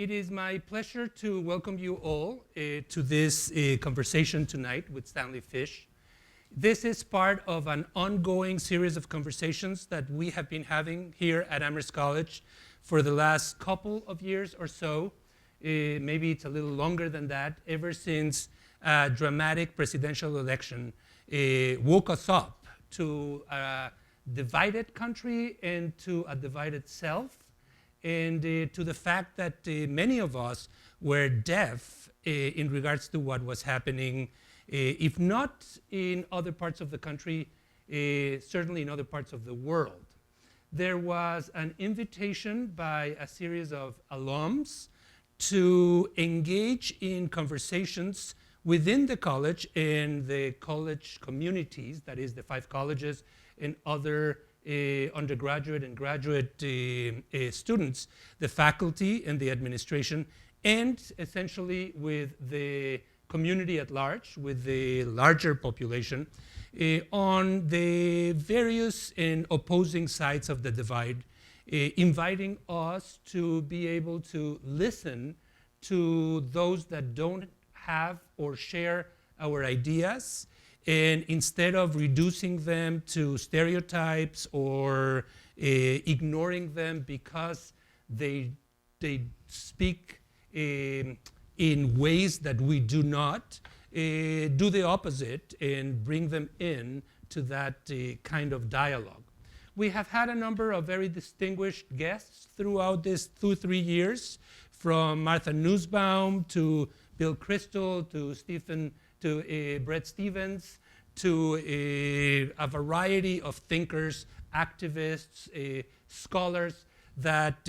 It is my pleasure to welcome you all to this conversation tonight with Stanley Fish. This is part of an ongoing series of conversations that we have been having here at Amherst College for the last couple of years or so. Maybe it's a little longer than that, ever since a dramatic presidential election woke us up to a divided country and to a divided self, and to the fact that many of us were deaf in regards to what was happening, if not in other parts of the country, certainly in other parts of the world. There was an invitation by a series of alums to engage in conversations within the college and the college communities, that is the 5 colleges and other undergraduate and graduate students, the faculty and the administration, and essentially with the community at large, with the larger population, on the various and opposing sides of the divide, inviting us to be able to listen to those that don't have or share our ideas, and instead of reducing them to stereotypes or ignoring them because they speak in ways that we do not, do the opposite and bring them in to that kind of dialogue. We have had a number of very distinguished guests throughout these 3 years, from Martha Nussbaum to Bill Crystal to Bret Stephens, to a variety of thinkers, activists, scholars that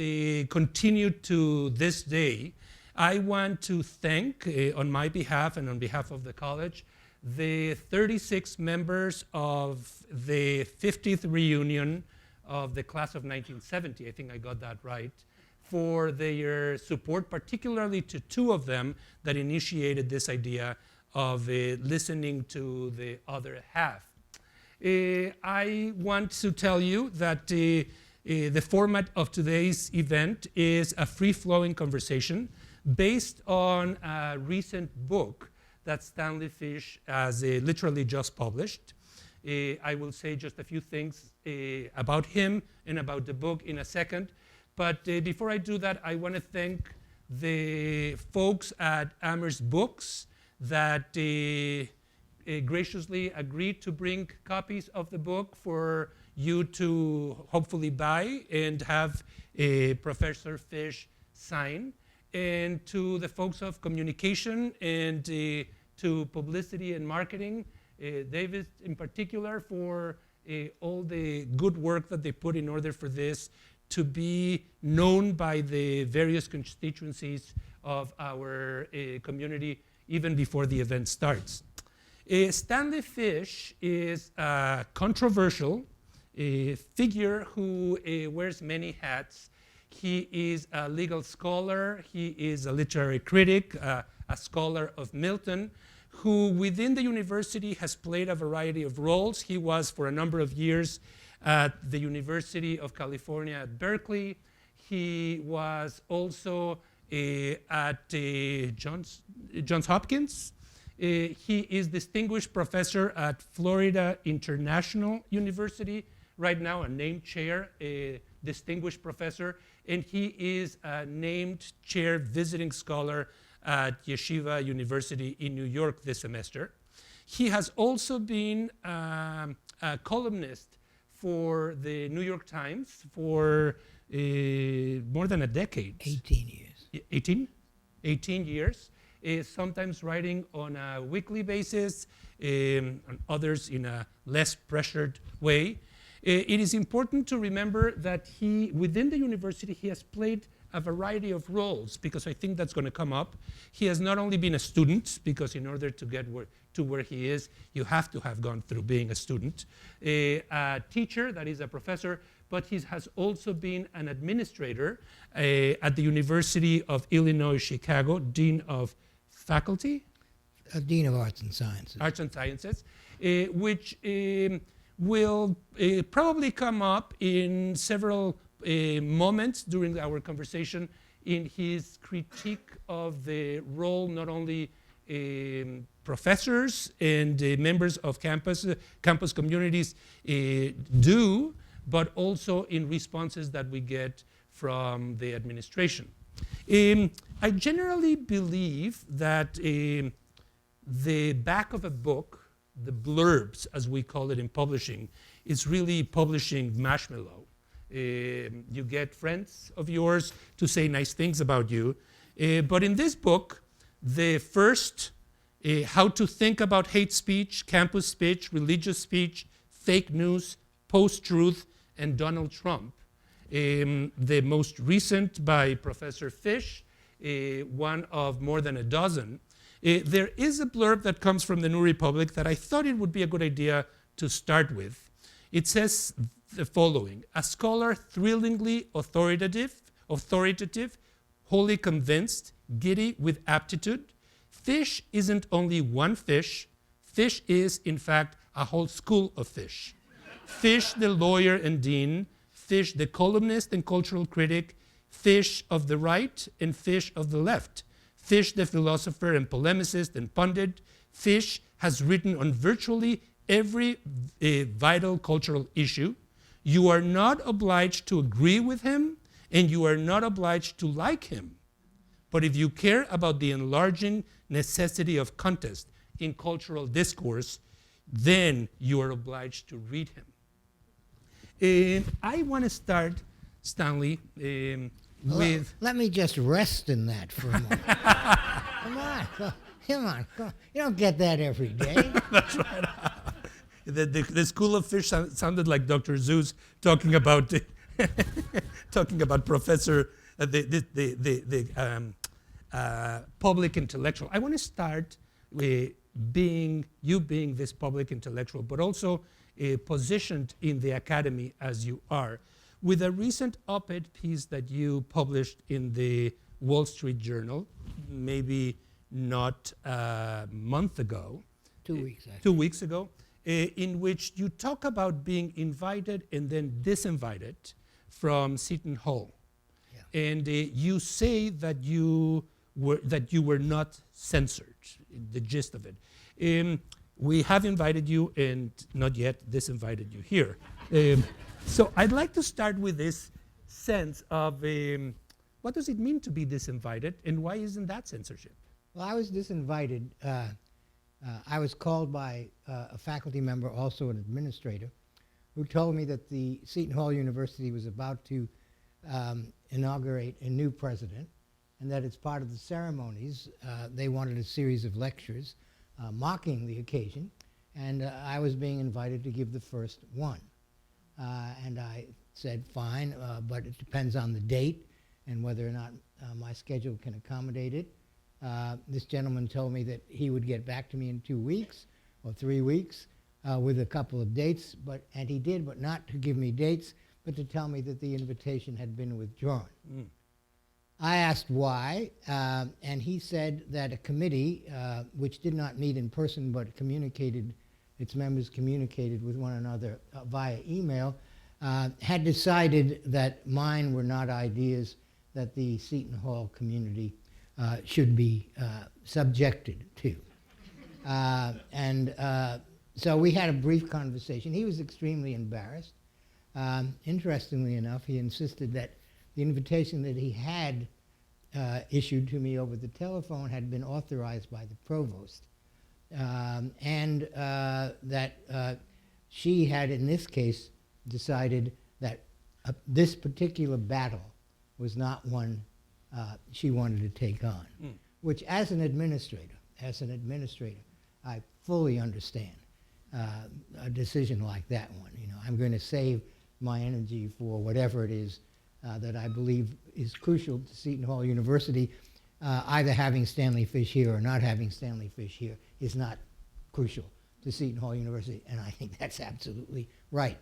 continue to this day. I want to thank, on my behalf and on behalf of the college, the 36 members of the 50th reunion of the class of 1970, I think I got that right, for their support, particularly to 2 of them that initiated this idea of listening to the other half. I want to tell you that the format of today's event is a free-flowing conversation based on a recent book that Stanley Fish has literally just published. I will say just a few things about him and about the book in a second. But before I do that, I want to thank the folks at Amherst Books that graciously agreed to bring copies of the book for you to hopefully buy and have Professor Fish sign. And to the folks of communication and to publicity and marketing, David in particular, for all the good work that they put in order for this to be known by the various constituencies of our community even before the event starts. Stanley Fish is a controversial figure who wears many hats. He is a legal scholar, he is a literary critic, a scholar of Milton, who within the university has played a variety of roles. He was for a number of years at the University of California at Berkeley. He was also at Johns Hopkins. He is distinguished professor at Florida International University, right now a named chair, a distinguished professor, and he is a named chair visiting scholar at Yeshiva University in New York this semester. He has also been a columnist for the New York Times for more than a decade. 18 years. 18? 18 years. Sometimes writing on a weekly basis, on others in a less pressured way. It is important to remember that within the university, he has played a variety of roles, because I think that's going to come up. He has not only been a student, because in order to get to where he is, you have to have gone through being a student, a teacher, that is a professor, but he has also been an administrator at the University of Illinois, Chicago, Dean of Faculty? Dean of Arts and Sciences. Arts and Sciences, which will probably come up in several moments during our conversation in his critique of the role not only professors and members of campus communities do, but also in responses that we get from the administration. I generally believe that the back of a book, the blurbs, as we call it in publishing, is really publishing marshmallow. You get friends of yours to say nice things about you. But in this book, the first, how to think about hate speech, campus speech, religious speech, fake news, post-truth, and Donald Trump. The most recent by Professor Fish, one of more than a dozen. There is a blurb that comes from the New Republic that I thought it would be a good idea to start with. It says the following: a scholar thrillingly authoritative, wholly convinced, giddy with aptitude. Fish isn't only one fish. Fish is, in fact, a whole school of fish. Fish, the lawyer and dean. Fish, the columnist and cultural critic. Fish of the right and Fish of the left. Fish, the philosopher and polemicist and pundit. Fish has written on virtually every vital cultural issue. You are not obliged to agree with him, and you are not obliged to like him. But if you care about the enlarging necessity of contest in cultural discourse, then you are obliged to read him. I want to start, Stanley, with... Let me just rest in that for a moment. Come on. You don't get that every day. That's right. The school of fish sounded like Dr. Zeus talking about talking about Professor public intellectual. I want to start with being this public intellectual, but also positioned in the academy as you are, with a recent op-ed piece that you published in the Wall Street Journal, maybe not a month ago. 2 weeks, actually. 2 weeks ago, in which you talk about being invited and then disinvited from Seton Hall. Yeah. And you say that you were not censored, the gist of it. We have invited you and not yet disinvited you here. So I'd like to start with this sense of what does it mean to be disinvited, and why isn't that censorship? Well, I was disinvited. I was called by a faculty member, also an administrator, who told me that the Seton Hall University was about to inaugurate a new president, and that as part of the ceremonies, they wanted a series of lectures mocking the occasion, and I was being invited to give the first one. And I said, fine, but it depends on the date and whether or not my schedule can accommodate it. This gentleman told me that he would get back to me in 2 weeks or 3 weeks with a couple of dates, and he did, but not to give me dates, but to tell me that the invitation had been withdrawn. Mm. I asked why, and he said that a committee, which did not meet in person but its members communicated with one another via email, had decided that mine were not ideas that the Seton Hall community should be subjected to. So we had a brief conversation. He was extremely embarrassed. Interestingly enough, he insisted that the invitation that he had issued to me over the telephone had been authorized by the provost, and that she had, in this case, decided that this particular battle was not one she wanted to take on, which as an administrator, I fully understand a decision like that one. You know, I'm going to save my energy for whatever it is that I believe is crucial to Seton Hall University. Either having Stanley Fish here or not having Stanley Fish here is not crucial to Seton Hall University, and I think that's absolutely right.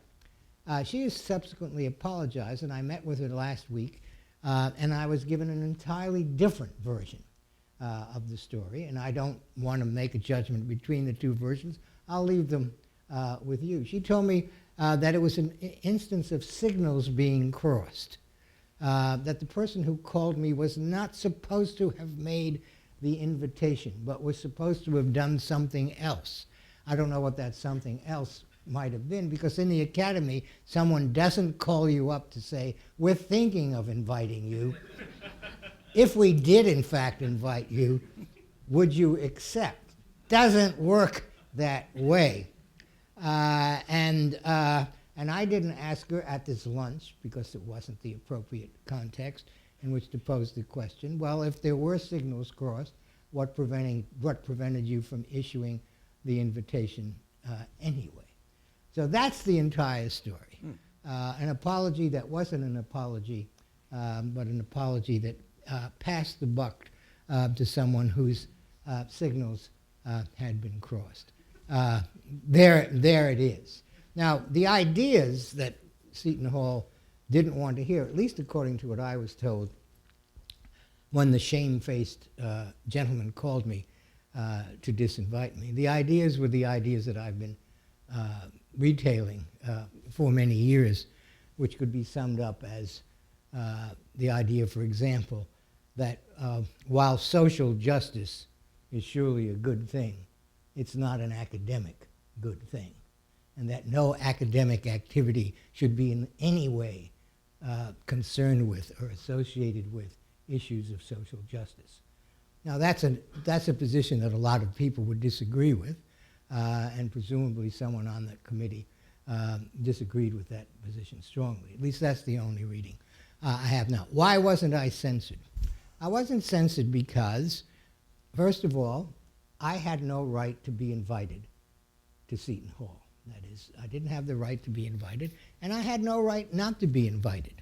She has subsequently apologized, and I met with her last week, and I was given an entirely different version of the story, and I don't want to make a judgment between the two versions. I'll leave them with you. She told me that it was an instance of signals being crossed. that the person who called me was not supposed to have made the invitation, but was supposed to have done something else. I don't know what that something else might have been, because in the academy, someone doesn't call you up to say, we're thinking of inviting you. If we did, in fact, invite you, would you accept? Doesn't work that way. And I didn't ask her at this lunch, because it wasn't the appropriate context in which to pose the question, well, if there were signals crossed, what prevented you from issuing the invitation anyway? So that's the entire story. An apology that wasn't an apology, but an apology that passed the buck to someone whose signals had been crossed. There it is. Now, the ideas that Seton Hall didn't want to hear, at least according to what I was told, when the shamefaced gentleman called me to disinvite me, the ideas were the ideas that I've been retailing for many years, which could be summed up as the idea, for example, that while social justice is surely a good thing, it's not an academic good thing, and that no academic activity should be in any way concerned with or associated with issues of social justice. Now that's a position that a lot of people would disagree with, and presumably someone on the committee disagreed with that position strongly. At least that's the only reading I have now. Why wasn't I censored? I wasn't censored because, first of all, I had no right to be invited to Seton Hall. That is, I didn't have the right to be invited, and I had no right not to be invited.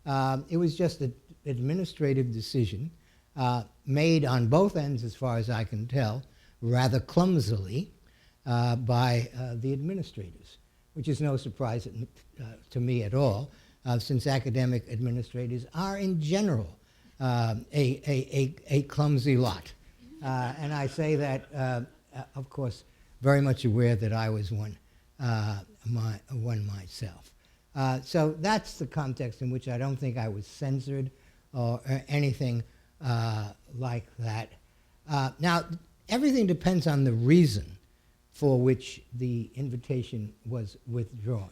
It was just an administrative decision made on both ends, as far as I can tell, rather clumsily by the administrators, which is no surprise to me at all, since academic administrators are, in general, a clumsy lot. And I say that, of course, very much aware that I was one myself. So that's the context in which I don't think I was censored or anything like that. Now, everything depends on the reason for which the invitation was withdrawn.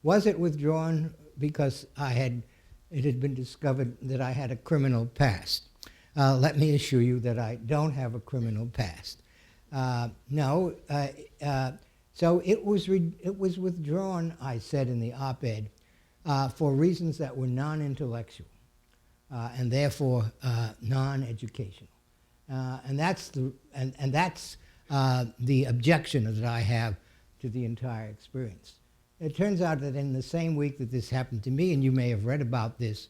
Was it withdrawn because it had been discovered that I had a criminal past? Let me assure you that I don't have a criminal past. No. So it was withdrawn, I said in the op-ed, for reasons that were non-intellectual and therefore non-educational. And that's the objection that I have to the entire experience. It turns out that in the same week that this happened to me, and you may have read about this,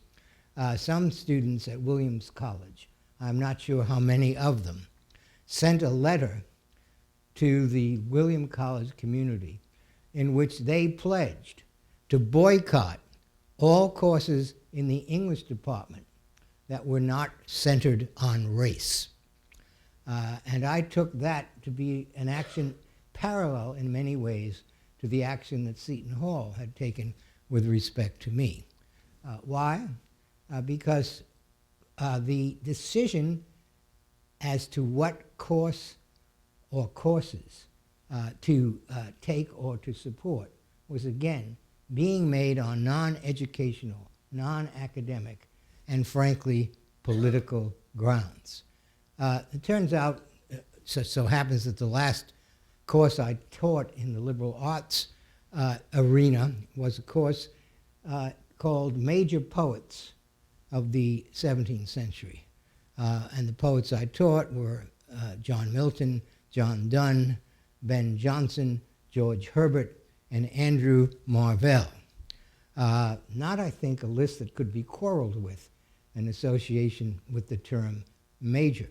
some students at Williams College, I'm not sure how many of them, sent a letter to the William College community in which they pledged to boycott all courses in the English department that were not centered on race. And I took that to be an action parallel in many ways to the action that Seton Hall had taken with respect to me. Why? Because the decision as to what course or courses to take or to support was, again, being made on non-educational, non-academic, and frankly, political grounds. It turns out, so happens that the last course I taught in the liberal arts arena was a course called Major Poets of the 17th Century. And the poets I taught were John Milton, John Donne, Ben Jonson, George Herbert, and Andrew Marvell. Not, I think, a list that could be quarreled with in association with the term major.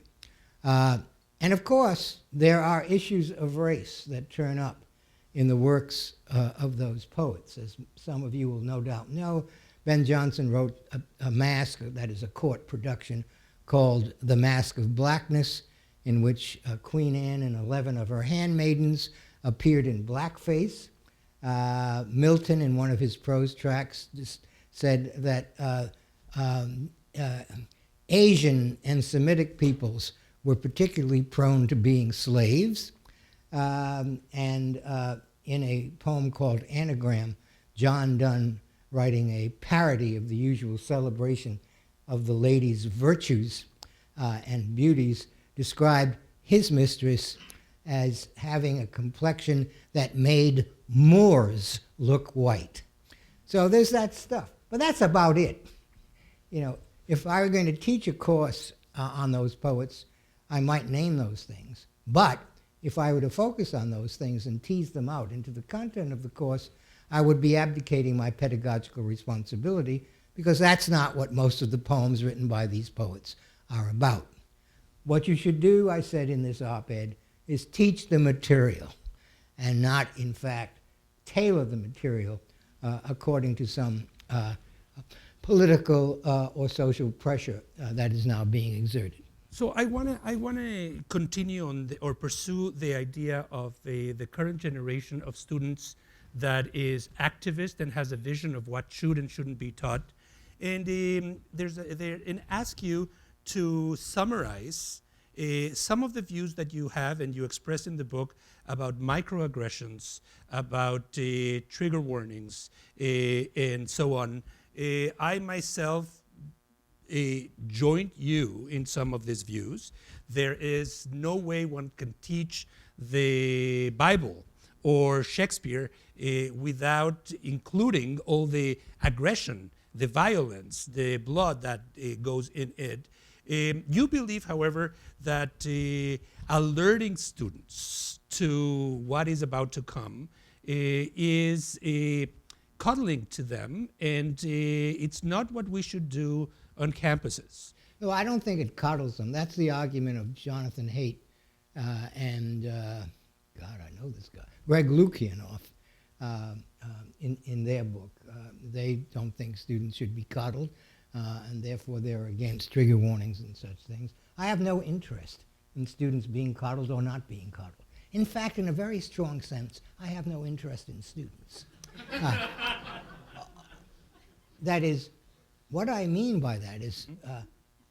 And of course, there are issues of race that turn up in the works of those poets. As some of you will no doubt know, Ben Jonson wrote a masque, that is a court production, called The Masque of Blackness, in which Queen Anne and 11 of her handmaidens appeared in blackface. Milton, in one of his prose tracts, just said that Asian and Semitic peoples were particularly prone to being slaves. And in a poem called Anagram, John Donne, writing a parody of the usual celebration of the lady's virtues and beauties, described his mistress as having a complexion that made Moors look white. So there's that stuff. But that's about it. You know, if I were going to teach a course on those poets, I might name those things. But if I were to focus on those things and tease them out into the content of the course, I would be abdicating my pedagogical responsibility, because that's not what most of the poems written by these poets are about. What you should do, I said in this op-ed, is teach the material and not, in fact, tailor the material according to some political or social pressure that is now being exerted. So I want to continue on or pursue the idea of the current generation of students that is activist and has a vision of what should and shouldn't be taught, and and ask you to summarize some of the views that you have and you express in the book about microaggressions, about trigger warnings, and so on. I myself joined you in some of these views. There is no way one can teach the Bible or Shakespeare without including all the aggression, the violence, the blood that goes in it. You believe, however, that alerting students to what is about to come is cuddling to them, and it's not what we should do on campuses. No, I don't think it coddles them. That's the argument of Jonathan Haidt and, God, I know this guy, Greg Lukianoff, in their book. They don't think students should be coddled, and therefore they're against trigger warnings and such things. I have no interest in students being coddled or not being coddled. In fact, in a very strong sense, I have no interest in students. That is, what I mean by that is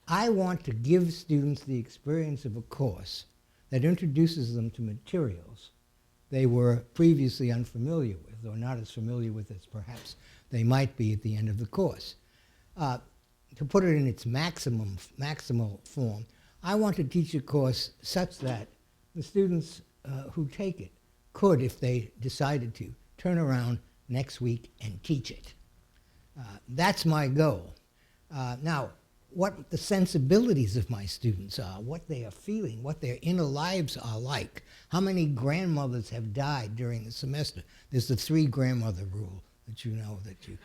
I want to give students the experience of a course that introduces them to materials they were previously unfamiliar with, or not as familiar with as perhaps they might be at the end of the course. To put it in its maximal form, I want to teach a course such that the students who take it could, if they decided to, turn around next week and teach it. That's my goal. Now, what the sensibilities of my students are, what they are feeling, what their inner lives are like, how many grandmothers have died during the semester. There's the 3 grandmother rule that you know, that you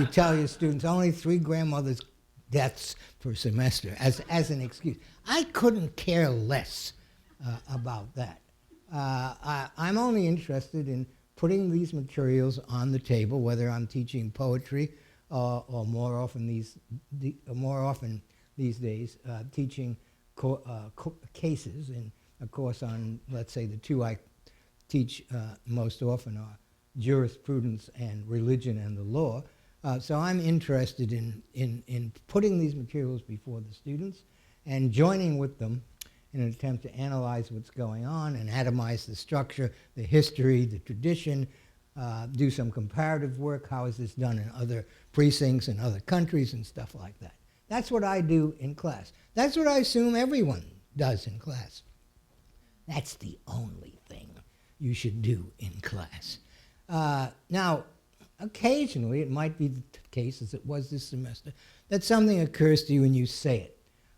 tell your students only 3 grandmothers' deaths per semester as an excuse. I couldn't care less about that. I'm only interested in putting these materials on the table, whether I'm teaching poetry or more often these days teaching cases. In a course on, let's say, the 2 I teach most often are jurisprudence and religion and the law. So I'm interested in putting these materials before the students and joining with them in an attempt to analyze what's going on and atomize the structure, the history, the tradition, do some comparative work. How is this done in other precincts in other countries and stuff like that. That's what I do in class. That's what I assume everyone does in class. That's the only thing you should do in class. Now, occasionally, it might be the case, as it was this semester, that something occurs to you and you say it.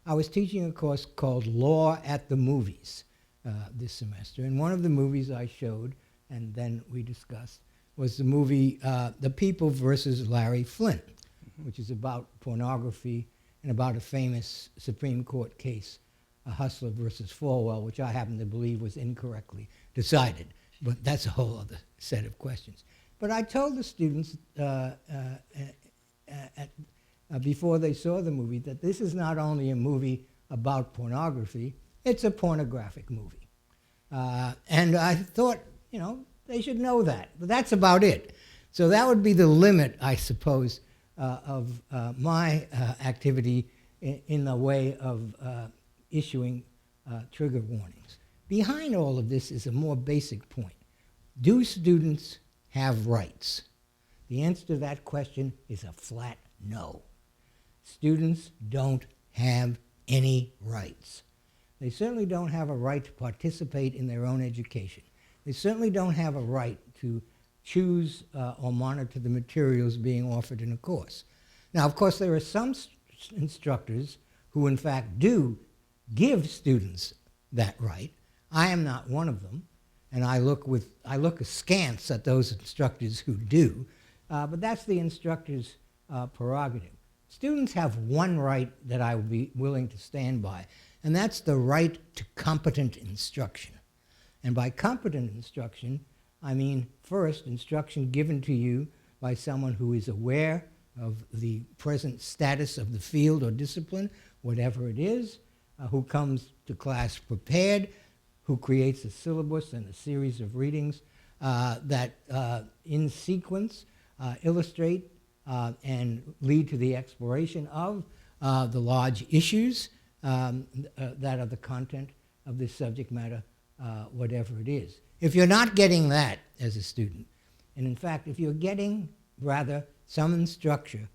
I was teaching a course called Law at the Movies this semester, and one of the movies I showed, and then we discussed, was the movie The People versus Larry Flint, which is about pornography and about a famous Supreme Court case, Hustler versus Falwell, which I happen to believe was incorrectly decided. But that's a whole other set of questions. But I told the students before they saw the movie that this is not only a movie about pornography, it's a pornographic movie. And I thought, they should know that. But that's about it. So that would be the limit, I suppose, of my activity in the way of issuing trigger warnings. Behind all of this is a more basic point. Do students have rights? The answer to that question is a flat no. Students don't have any rights. They certainly don't have a right to participate in their own education. They certainly don't have a right to choose or monitor the materials being offered in a course. Now, of course, there are some instructors who, in fact, do give students that right. I am not one of them, and I look askance at those instructors who do, but that's the instructor's prerogative. Students have one right that I would be willing to stand by, and that's the right to competent instruction. And by competent instruction, I mean, first, instruction given to you by someone who is aware of the present status of the field or discipline, whatever it is, who comes to class prepared, who creates a syllabus and a series of readings that in sequence illustrate and lead to the exploration of the large issues that are the content of this subject matter, whatever it is. If you're not getting that as a student, and in fact, if you're getting rather some instructor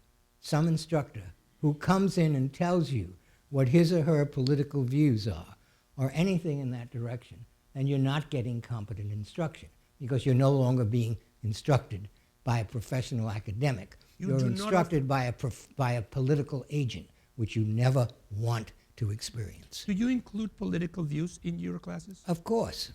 who comes in and tells you what his or her political views are, or anything in that direction, then you're not getting competent instruction, because you're no longer being instructed by a professional academic. You're instructed by a political agent, which you never want to experience. Do you include political views in your classes? Of course.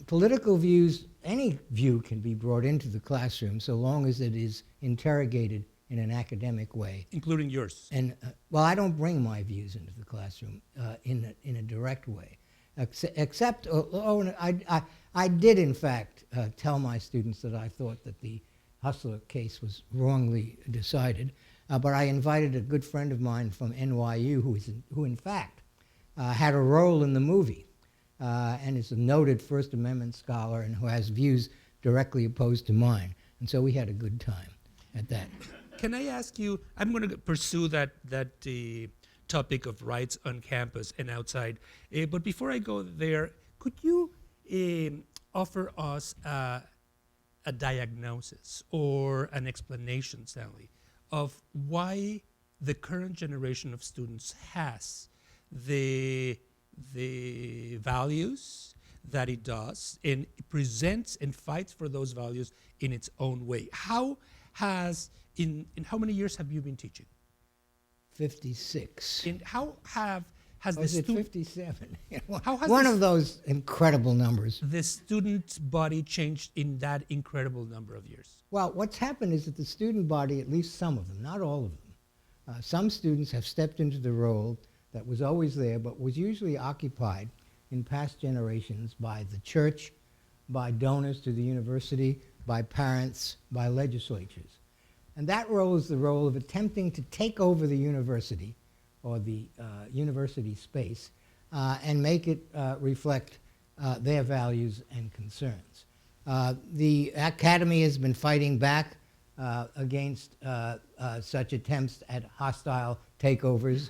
Political views, any view can be brought into the classroom so long as it is interrogated in an academic way. Including yours? And, well, I don't bring my views into the classroom in a direct way. Except, I did, in fact, tell my students that I thought that the Hustler case was wrongly decided, but I invited a good friend of mine from NYU who in fact, had a role in the movie and is a noted First Amendment scholar and who has views directly opposed to mine. And so we had a good time at that. Can I ask you, I'm going to pursue that topic of rights on campus and outside, but before I go there, could you offer us a diagnosis or an explanation, Stanley, of why the current generation of students has the values that it does and it presents and fights for those values in its own way? How has, in how many years have you been teaching? 56. And how has the Was it student 57? How has One this- of those incredible numbers. the student body changed in that incredible number of years? Well, what's happened is that the student body, at least some of them, not all of them, some students have stepped into the role that was always there, but was usually occupied in past generations by the church, by donors to the university, by parents, by legislatures. And that role is the role of attempting to take over the university or the university space and make it reflect their values and concerns. The academy has been fighting back against such attempts at hostile takeovers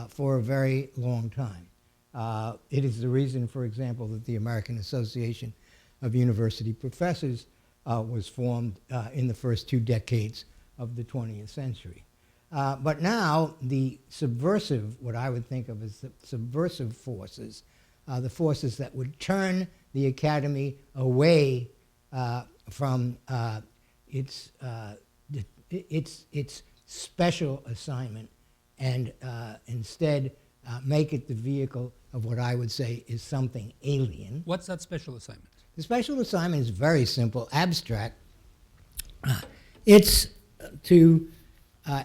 for a very long time. It is the reason, for example, that the American Association of University Professors was formed in the first 2 decades of the 20th century. But now the subversive, what I would think of as the subversive forces, the forces that would turn the academy away from its special assignment and instead make it the vehicle of what I would say is something alien. What's that special assignment? The special assignment is very simple, abstract. It's to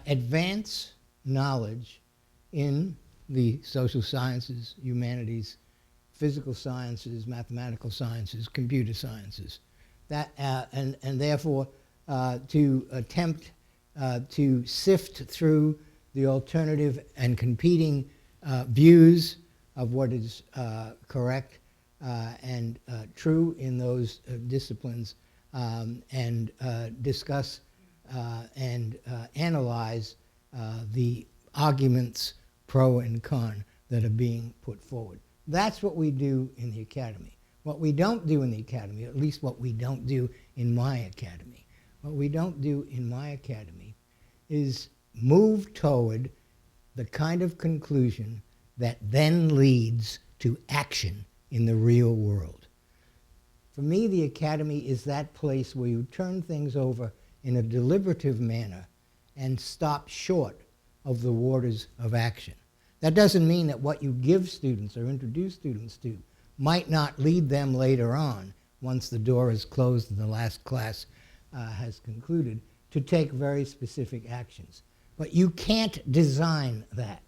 advance knowledge in the social sciences, humanities, physical sciences, mathematical sciences, computer sciences. That, and therefore to attempt to sift through the alternative and competing views of what is correct and true in those disciplines and discuss and analyze the arguments pro and con that are being put forward. That's what we do in the academy. What we don't do in the academy, at least what we don't do in my academy, what we don't do in my academy is move toward the kind of conclusion that then leads to action in the real world. For me, the academy is that place where you turn things over in a deliberative manner and stop short of the waters of action. That doesn't mean that what you give students or introduce students to might not lead them later on, once the door is closed and the last class has concluded, to take very specific actions. But you can't design that.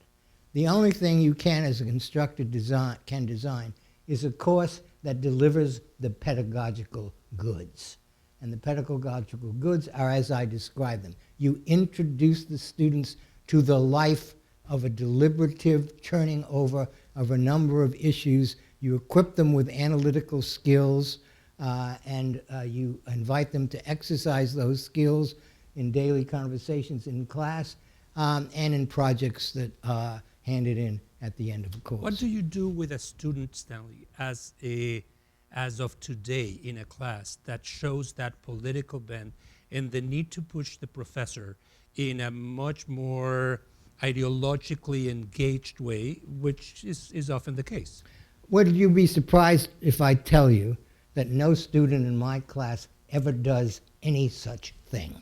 The only thing you can, as an instructor, design is a course that delivers the pedagogical goods. And the pedagogical goods are as I describe them. You introduce the students to the life of a deliberative turning over of a number of issues. You equip them with analytical skills, and you invite them to exercise those skills in daily conversations in class and in projects that are handed in at the end of the course. What do you do with a student, Stanley, as of today in a class that shows that political bent and the need to push the professor in a much more ideologically engaged way, which is often the case? Would you be surprised if I tell you that no student in my class ever does any such thing?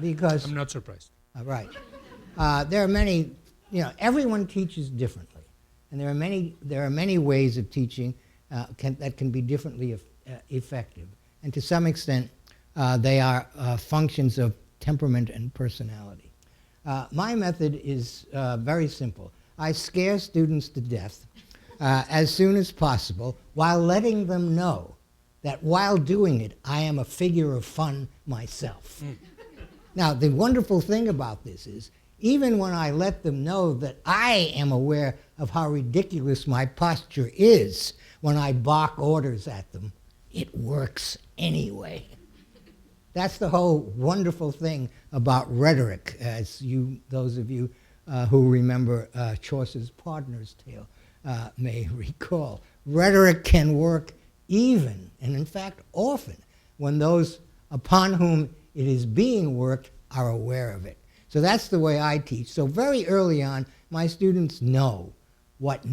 Because I'm not surprised. Right. There are many, everyone teaches differently. And there are many ways of teaching that can be differently effective. And to some extent, they are functions of temperament and personality. My method is very simple. I scare students to death as soon as possible while letting them know that while doing it, I am a figure of fun myself. Now, the wonderful thing about this is, even when I let them know that I am aware of how ridiculous my posture is when I bark orders at them, it works anyway. That's the whole wonderful thing about rhetoric, as those of you who remember Chaucer's Pardoner's Tale may recall. Rhetoric can work even, and in fact often, when those upon whom it is being worked are aware of it. So that's the way I teach. So very early on, my students know what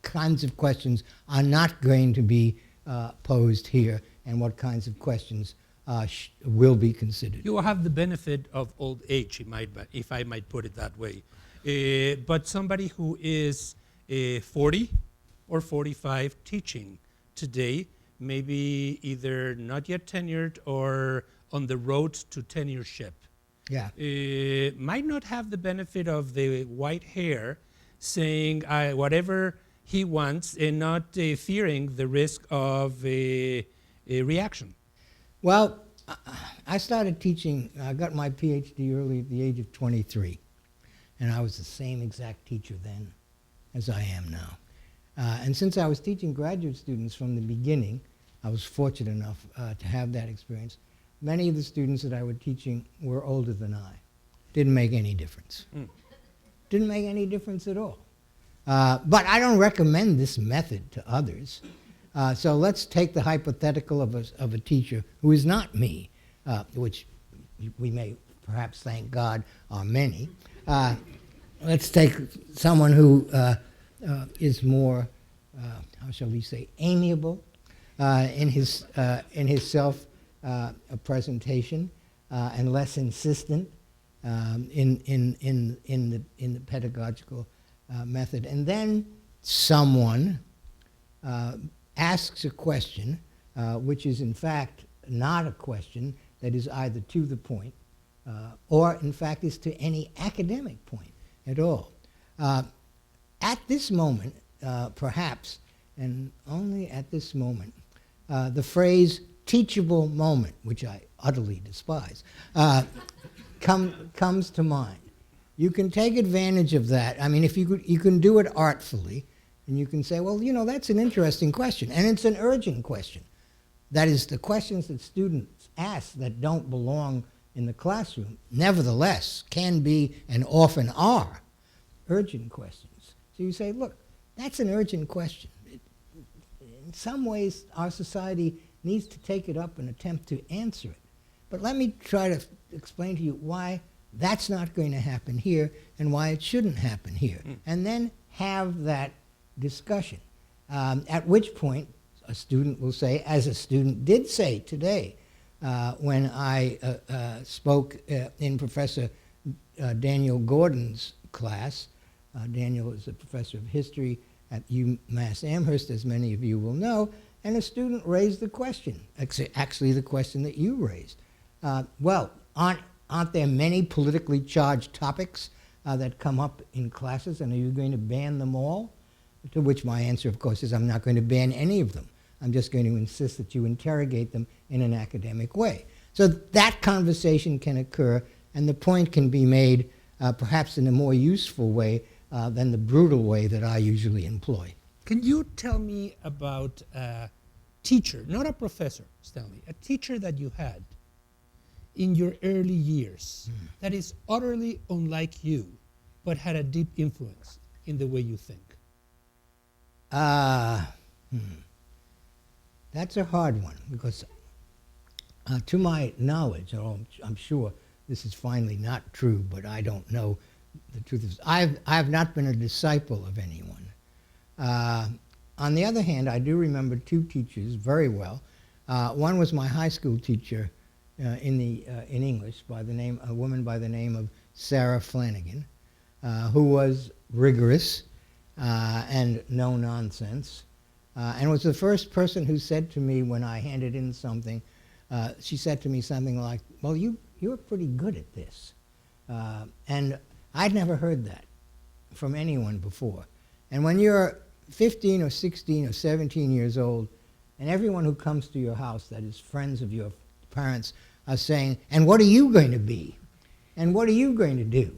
kinds of questions are not going to be posed here and what kinds of questions will be considered. You will have the benefit of old age, if I might put it that way. But somebody who is 40 or 45 teaching today, maybe either not yet tenured or on the road to tenureship, might not have the benefit of the white hair saying whatever he wants and not fearing the risk of a reaction. Well, I started teaching, I got my PhD early at the age of 23, and I was the same exact teacher then as I am now. And since I was teaching graduate students from the beginning, I was fortunate enough to have that experience. Many of the students that I was teaching were older than I. Didn't make any difference. Didn't make any difference at all. But I don't recommend this method to others. So let's take the hypothetical of a teacher who is not me, which we may perhaps, thank God, are many. Let's take someone who is more, how shall we say, amiable in his self presentation and less insistent in the pedagogical method. And then someone asks a question which is in fact not a question that is either to the point or in fact is to any academic point at all. At this moment, perhaps, and only at this moment, the phrase teachable moment, which I utterly despise, comes to mind. You can take advantage of that. I mean, if you can do it artfully, and you can say, well, that's an interesting question, and it's an urgent question. That is, the questions that students ask that don't belong in the classroom, nevertheless, can be and often are urgent questions. So you say, look, that's an urgent question. In some ways, our society needs to take it up and attempt to answer it. But let me try to explain to you why that's not going to happen here and why it shouldn't happen here. And then have that discussion. At which point, a student will say, as a student did say today, when I spoke in Professor Daniel Gordon's class. Daniel is a professor of history at UMass Amherst, as many of you will know, and a student raised the question, actually the question that you raised. Well, aren't there many politically charged topics that come up in classes, and are you going to ban them all? To which my answer, of course, is I'm not going to ban any of them. I'm just going to insist that you interrogate them in an academic way. So that conversation can occur, and the point can be made perhaps in a more useful way than the brutal way that I usually employ. Can you tell me about a teacher, not a professor, Stanley, a teacher that you had in your early years that is utterly unlike you, but had a deep influence in the way you think? That's a hard one, because to my knowledge, I'm sure this is finally not true, but I don't know the truth is, I've not been a disciple of anyone. On the other hand, I do remember two teachers very well. One was my high school teacher in English, a woman by the name of Sarah Flanagan, who was rigorous and no nonsense, and was the first person who said to me when I handed in something, she said to me something like, well, you're pretty good at this. And I'd never heard that from anyone before. And when you're 15 or 16 or 17 years old, and everyone who comes to your house, that is friends of your parents, are saying, and what are you going to be? And what are you going to do?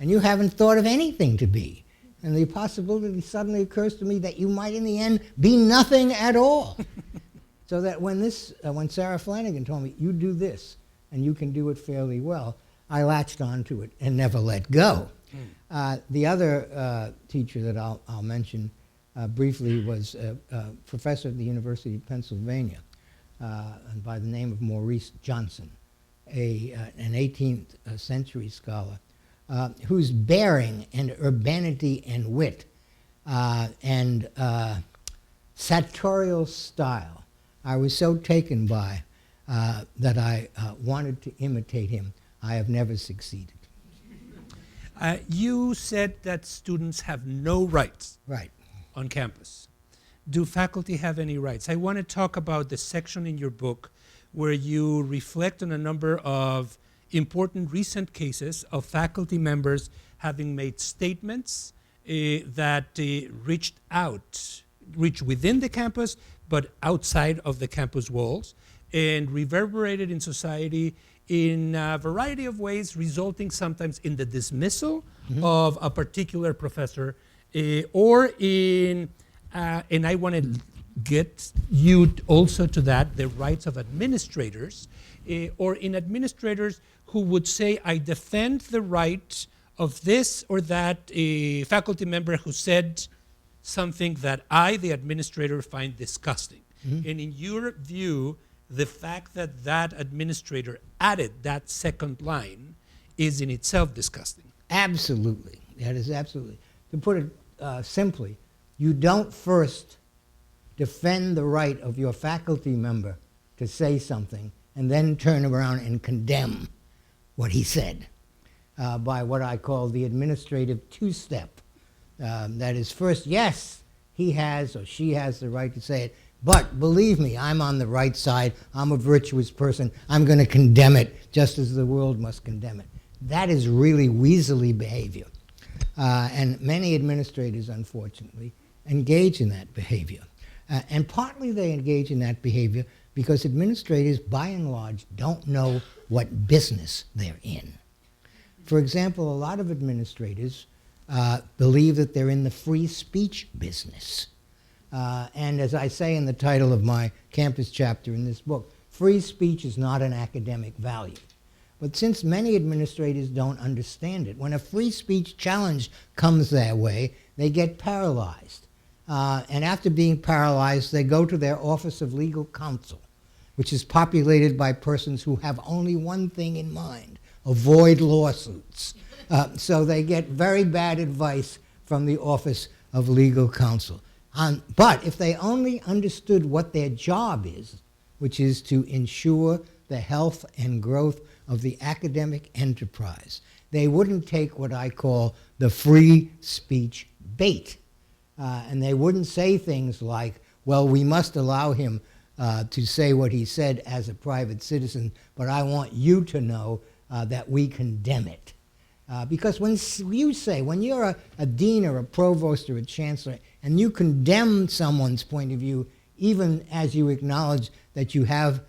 And you haven't thought of anything to be. And the possibility suddenly occurs to me that you might in the end be nothing at all. So that when Sarah Flanagan told me, you do this, and you can do it fairly well, I latched onto it and never let go. The other teacher that I'll mention briefly was a professor at the University of Pennsylvania by the name of Maurice Johnson, an 18th century scholar, whose bearing and urbanity and wit and sartorial style I was so taken by that I wanted to imitate him. I have never succeeded. You said that students have no rights on campus. Do faculty have any rights? I want to talk about the section in your book where you reflect on a number of important recent cases of faculty members having made statements that reached within the campus, but outside of the campus walls, and reverberated in society in a variety of ways, resulting sometimes in the dismissal of a particular professor, or in, and I want to get you also to that, the rights of administrators, or in administrators who would say, I defend the right of this or that faculty member who said something that I, the administrator, find disgusting. And in your view, the fact that that administrator added that second line is in itself disgusting. Absolutely. That is absolutely. To put it simply, you don't first defend the right of your faculty member to say something and then turn around and condemn what he said by what I call the administrative two-step. That is, first, yes, he has or she has the right to say it, but believe me, I'm on the right side. I'm a virtuous person. I'm going to condemn it just as the world must condemn it. That is really weaselly behavior. And many administrators, unfortunately, engage in that behavior. And partly they engage in that behavior because administrators, by and large, don't know what business they're in. For example, a lot of administrators believe that they're in the free speech business. And as I say in the title of my campus chapter in this book, free speech is not an academic value. But since many administrators don't understand it, when a free speech challenge comes their way, they get paralyzed. And after being paralyzed, they go to their Office of Legal Counsel, which is populated by persons who have only one thing in mind: avoid lawsuits. So they get very bad advice from the Office of Legal Counsel. But if they only understood what their job is, which is to ensure the health and growth of the academic enterprise, they wouldn't take what I call the free speech bait. And they wouldn't say things like, well, we must allow him to say what he said as a private citizen, but I want you to know that we condemn it. Because when you're a dean or a provost or a chancellor, and you condemn someone's point of view, even as you acknowledge that you have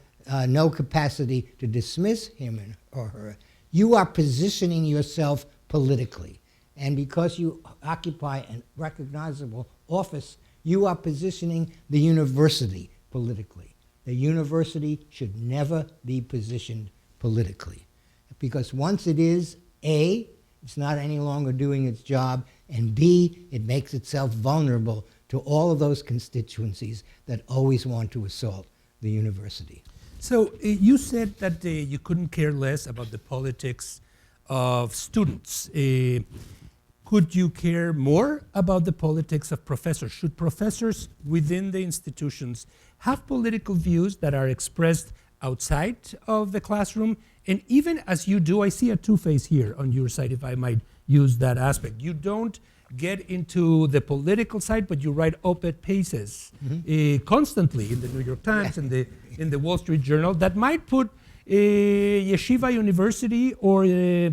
no capacity to dismiss him or her, you are positioning yourself politically. And because you occupy a recognizable office, you are positioning the university politically. The university should never be positioned politically. Because once it is, A, it's not any longer doing its job, and B, it makes itself vulnerable to all of those constituencies that always want to assault the university. So you said that you couldn't care less about the politics of students. Could you care more about the politics of professors? Should professors within the institutions have political views that are expressed outside of the classroom? And even as you do, I see a two-face here on your side, if I might use that aspect. You don't get into the political side, but you write op-ed pieces constantly in the New York Times and in the Wall Street Journal that might put Yeshiva University or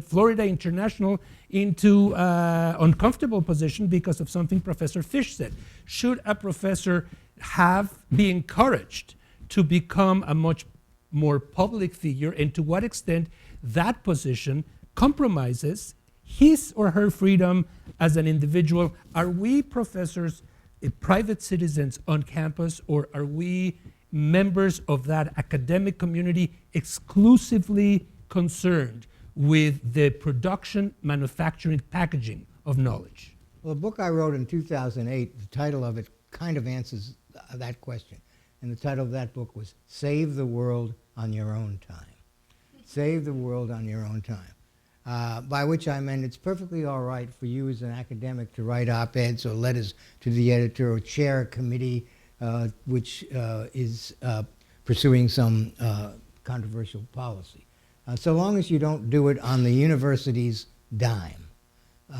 Florida International into uncomfortable position because of something Professor Fish said. Should a professor be encouraged to become a much more public figure, and to what extent that position compromises his or her freedom as an individual? Are we professors private citizens on campus, or are we members of that academic community exclusively concerned with the production, manufacturing, packaging of knowledge? Well, the book I wrote in 2008, the title of it kind of answers that question. And the title of that book was Save the World on Your Own Time. Save the World on Your Own Time. By which I meant it's perfectly all right for you as an academic to write op-eds or letters to the editor or chair a committee which is pursuing some controversial policy. So long as you don't do it on the university's dime.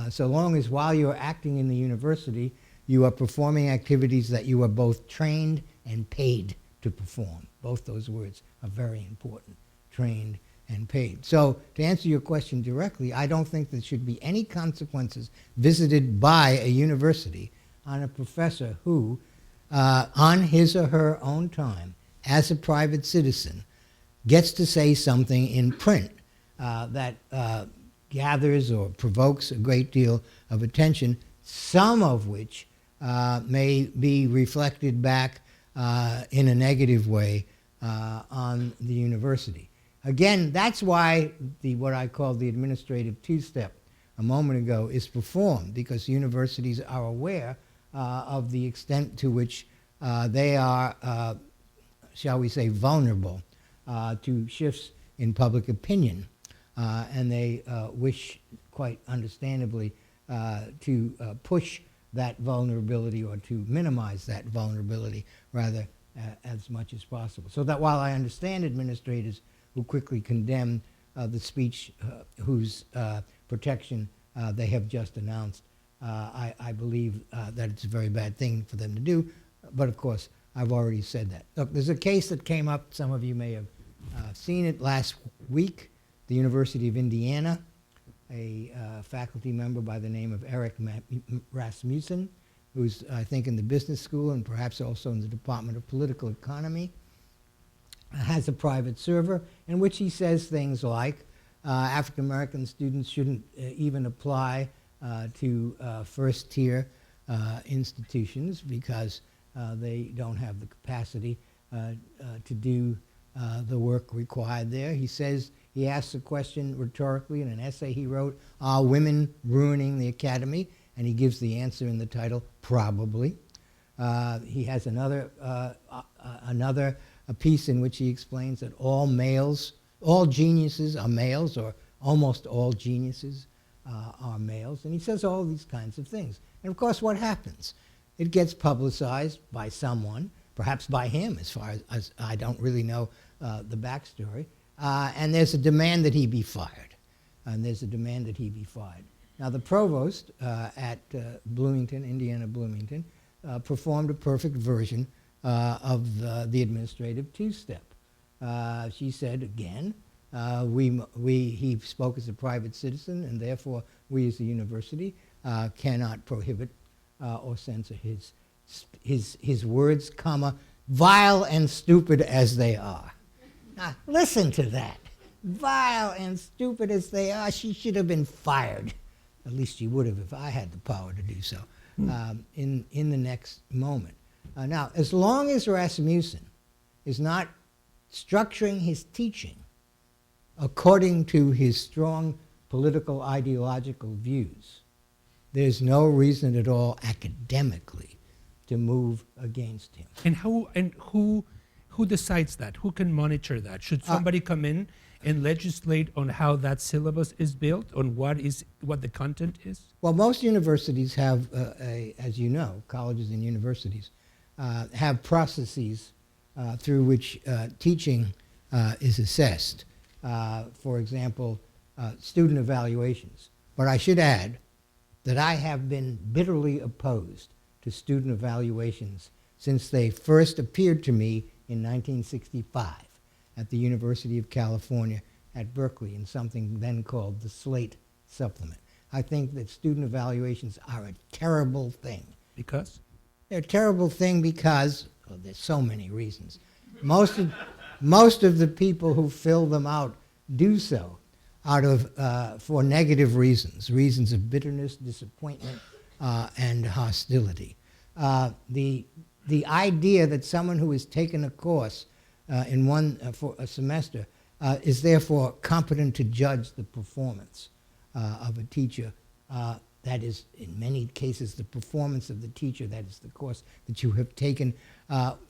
So long as while you're acting in the university, you are performing activities that you are both trained and paid to perform. Both those words are very important, trained and paid. So to answer your question directly, I don't think there should be any consequences visited by a university on a professor who, on his or her own time, as a private citizen, gets to say something in print that gathers or provokes a great deal of attention, some of which may be reflected back in a negative way on the university. Again, that's why what I called the Administrative TwoStep a moment ago is performed, because universities are aware of the extent to which they are, shall we say, vulnerable to shifts in public opinion. And they wish, quite understandably, to push that vulnerability, or to minimize that vulnerability, rather, as much as possible. So that while I understand administrators who quickly condemn the speech whose protection they have just announced, I believe that it's a very bad thing for them to do. But of course, I've already said that. Look, there's a case that came up, some of you may have seen it last week, the University of Indiana. A faculty member by the name of Eric Rasmussen, who's, I think, in the business school and perhaps also in the Department of Political Economy, has a private server in which he says things like African-American students shouldn't even apply to first-tier institutions because They don't have the capacity to do the work required there. He asks a question rhetorically in an essay he wrote, "Are women ruining the academy?" And he gives the answer in the title, "Probably." He has another a piece in which he explains that all geniuses are males, or almost all geniuses are males. And he says all these kinds of things. And of course, what happens? It gets publicized by someone, perhaps by him, as far as I don't really know the backstory. And there's a demand that he be fired. Now, the provost at Bloomington, Indiana Bloomington, performed a perfect version of the administrative two-step. She said, again, he spoke as a private citizen, and therefore we as a university cannot prohibit or censor his words, comma, vile and stupid as they are. Now, listen to that. Vile and stupid as they are, she should have been fired. At least she would have if I had the power to do so in the next moment. Now, as long as Rasmussen is not structuring his teaching according to his strong political ideological views, there's no reason at all academically to move against him. And who decides that? Who can monitor that? Should somebody come in and legislate on how that syllabus is built, on what the content is? Well, most universities have, as you know, colleges and universities have processes through which teaching is assessed. For example, student evaluations. But I should add that I have been bitterly opposed to student evaluations since they first appeared to me in 1965 at the University of California at Berkeley in something then called the Slate Supplement. I think that student evaluations are a terrible thing. Because? They're a terrible thing because, well, there's so many reasons. Most of the people who fill them out do so for negative reasons of bitterness, disappointment, and hostility. The idea that someone who has taken a course for a semester is therefore competent to judge the performance of a teacher, that is, in many cases, the performance of the teacher, that is the course that you have taken,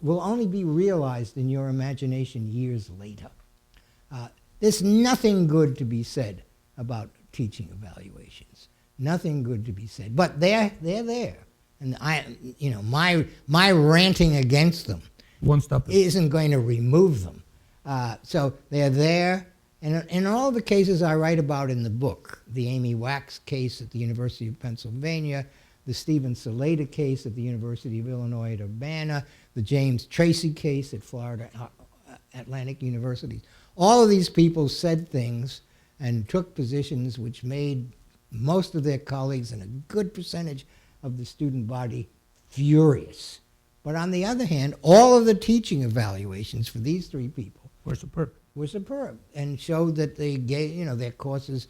will only be realized in your imagination years later. There's nothing good to be said about teaching evaluations. Nothing good to be said. But they're there. And my ranting against them won't stop it. Isn't going to remove them. So they're there. And in all the cases I write about in the book, the Amy Wax case at the University of Pennsylvania, the Stephen Saleta case at the University of Illinois at Urbana, the James Tracy case at Florida Atlantic University. All of these people said things and took positions which made most of their colleagues and a good percentage of the student body furious. But on the other hand, all of the teaching evaluations for these three people were superb and showed that they gave, their courses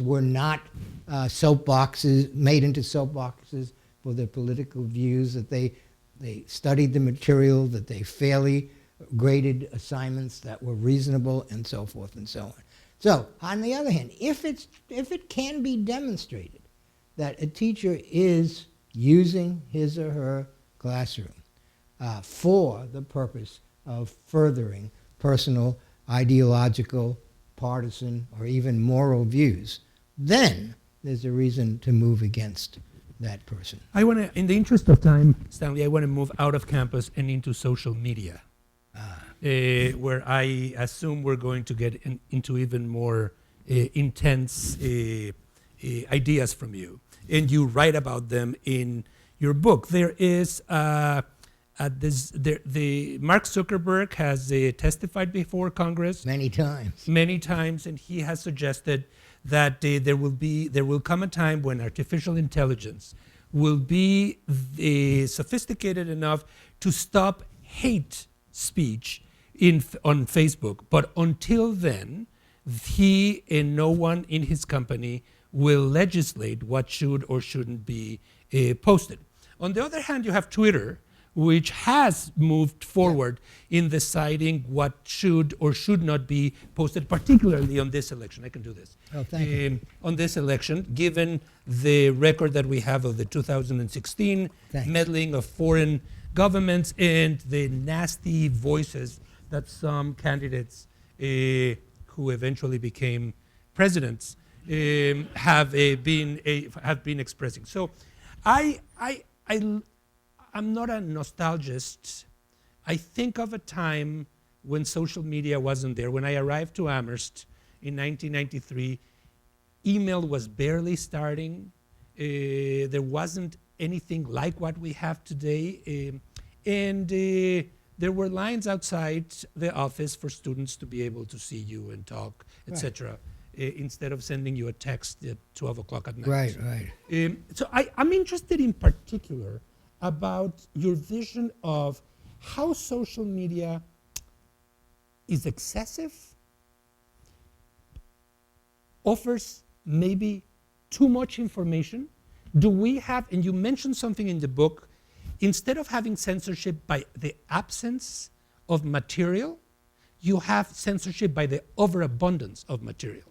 were not soapboxes made into soapboxes for their political views, that they studied the material, that they fairly graded assignments that were reasonable, and so forth and so on. So, on the other hand, if it can be demonstrated that a teacher is using his or her classroom for the purpose of furthering personal, ideological, partisan, or even moral views, then there's a reason to move against that person. I want to, in the interest of time, Stanley, I want to move out of campus and into social media, where I assume we're going to get into even more intense ideas from you. And you write about them in your book. There is Mark Zuckerberg has testified before Congress many times, and he has suggested that there will come a time when artificial intelligence will be sophisticated enough to stop hate speech on Facebook. But until then, he and no one in his company will legislate what should or shouldn't be posted. On the other hand, you have Twitter, which has moved forward in deciding what should or should not be posted, particularly on this election. I can do this. Oh, thank you. On this election, given the record that we have of the 2016 Thanks. meddling of foreign governments and the nasty voices that some candidates who eventually became presidents have been expressing. So I'm not a nostalgist. I think of a time when social media wasn't there. When I arrived to Amherst in 1993, email was barely starting. There wasn't anything like what we have today. And there were lines outside the office for students to be able to see you and talk, etc., instead of sending you a text at 12 o'clock at night. Right. So I'm interested in particular about your vision of how social media is excessive, offers maybe too much information. Do we have, and you mentioned something in the book, instead of having censorship by the absence of material, you have censorship by the overabundance of material.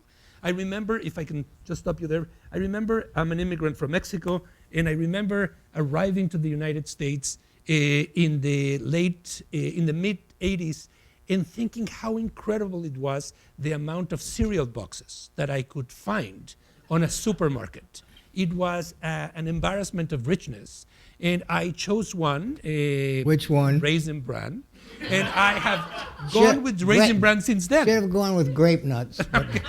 I remember, if I can just stop you there, I remember I'm an immigrant from Mexico, and I remember arriving to the United States in the mid 80s and thinking how incredible it was, the amount of cereal boxes that I could find on a supermarket. It was an embarrassment of richness. And I chose one. Which one? Raisin Bran. And I have gone with Raisin Bran since then. Should have gone with grape nuts. Okay.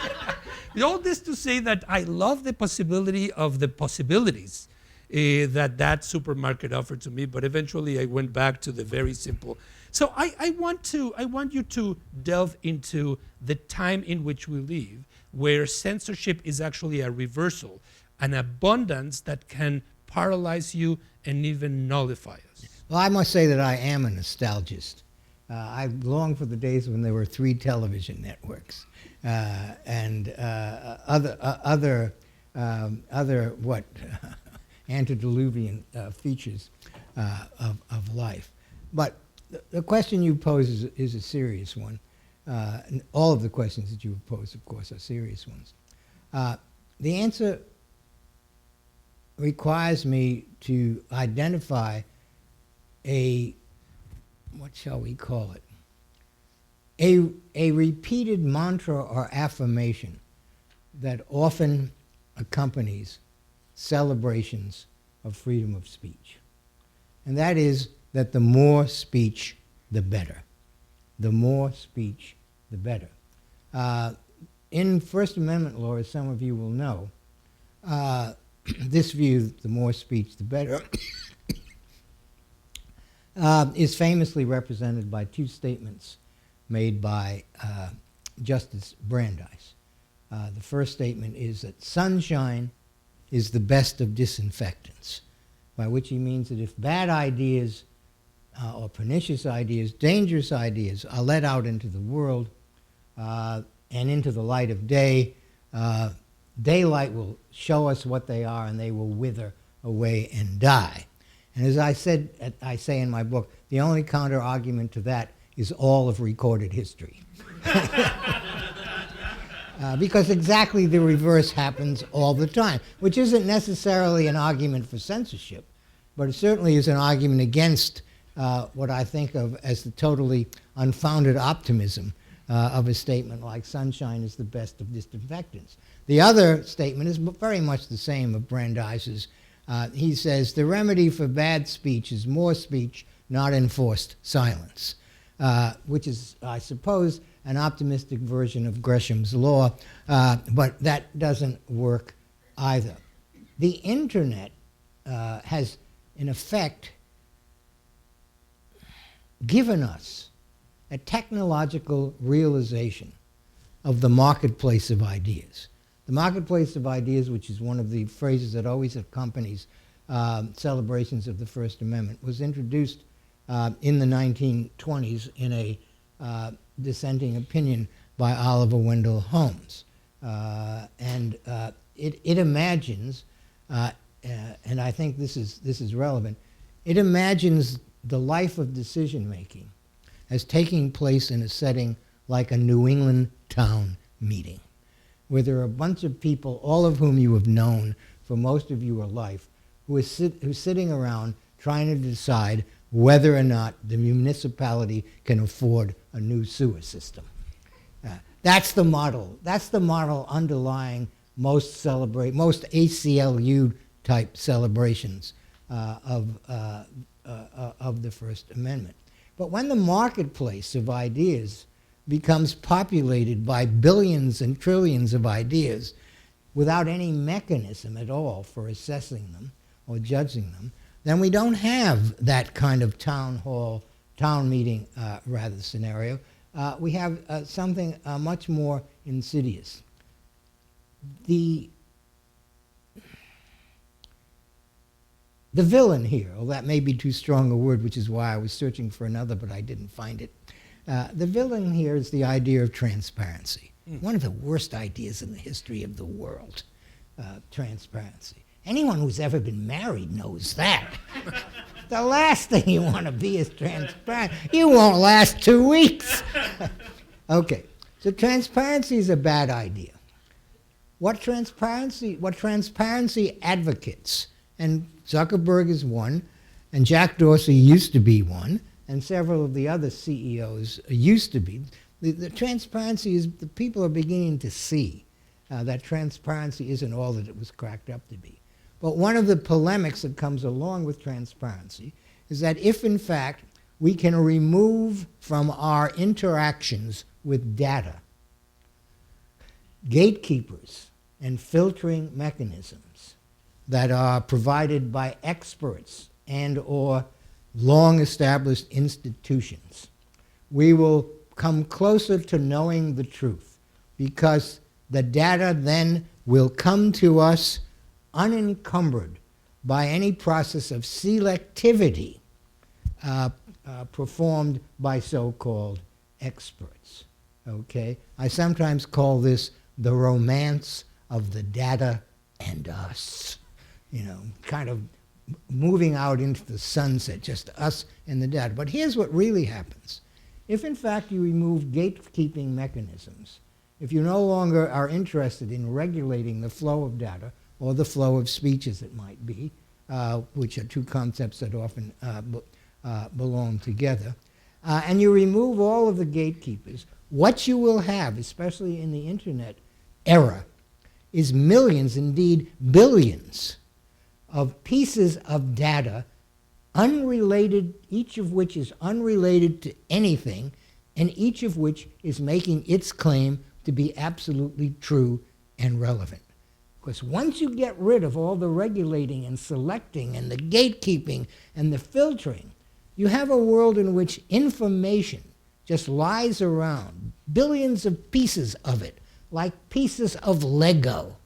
All this to say that I love the possibility of the possibilities that supermarket offered to me, but eventually I went back to the very simple. So I want you to delve into the time in which we live, where censorship is actually a reversal, an abundance that can paralyze you and even nullify us. Well, I must say that I am a nostalgist. I long for the days when there were 3 television networks and other antediluvian features of life. But the question you pose is a serious one. And all of the questions that you pose, of course, are serious ones. The answer requires me to identify what shall we call it? A repeated mantra or affirmation that often accompanies celebrations of freedom of speech. And that is that the more speech, the better. The more speech, the better. In First Amendment law, as some of you will know, this view, the more speech, the better, is famously represented by 2 statements made by Justice Brandeis. The first statement is that sunshine is the best of disinfectants, by which he means that if bad ideas or pernicious ideas, dangerous ideas are let out into the world and into the light of day, daylight will show us what they are and they will wither away and die. And as I say in my book, the only counter-argument to that is all of recorded history. Because exactly the reverse happens all the time, which isn't necessarily an argument for censorship, but it certainly is an argument against what I think of as the totally unfounded optimism of a statement like sunshine is the best of disinfectants. The other statement is very much the same of Brandeis's. He says, the remedy for bad speech is more speech, not enforced silence, which is, I suppose, an optimistic version of Gresham's law, but that doesn't work either. The internet has, in effect, given us a technological realization of the marketplace of ideas. The marketplace of ideas, which is one of the phrases that always accompanies celebrations of the First Amendment, was introduced in the 1920s in a dissenting opinion by Oliver Wendell Holmes. It imagines and I think this is relevant. It imagines the life of decision making as taking place in a setting like a New England town meeting, where there are a bunch of people, all of whom you have known for most of your life, who are sitting around trying to decide whether or not the municipality can afford a new sewer system. That's the model. That's the model underlying most ACLU type celebrations of the First Amendment. But when the marketplace of ideas becomes populated by billions and trillions of ideas without any mechanism at all for assessing them or judging them, then we don't have that kind of town meeting scenario. We have something much more insidious. The villain here, well, that may be too strong a word, which is why I was searching for another, but I didn't find it. The villain here is the idea of transparency. One of the worst ideas in the history of the world, transparency. Anyone who's ever been married knows that. The last thing you want to be is transparent. You won't last 2 weeks. Okay, so transparency is a bad idea. What transparency advocates, and Zuckerberg is one, and Jack Dorsey used to be one, and several of the other CEOs used to be. The transparency is, the people are beginning to see that transparency isn't all that it was cracked up to be. But one of the polemics that comes along with transparency is that if, in fact, we can remove from our interactions with data gatekeepers and filtering mechanisms that are provided by experts and or long-established institutions, we will come closer to knowing the truth, because the data then will come to us unencumbered by any process of selectivity performed by so-called experts. Okay? I sometimes call this the romance of the data and us. You know, kind of moving out into the sunset, just us and the data. But here's what really happens. If, in fact, you remove gatekeeping mechanisms, if you no longer are interested in regulating the flow of data, or the flow of speech, as it might be, which are two concepts that often belong together, and you remove all of the gatekeepers, what you will have, especially in the internet era, is millions, indeed billions, of pieces of data, unrelated, each of which is unrelated to anything, and each of which is making its claim to be absolutely true and relevant. Because once you get rid of all the regulating and selecting and the gatekeeping and the filtering, you have a world in which information just lies around, billions of pieces of it, like pieces of Lego,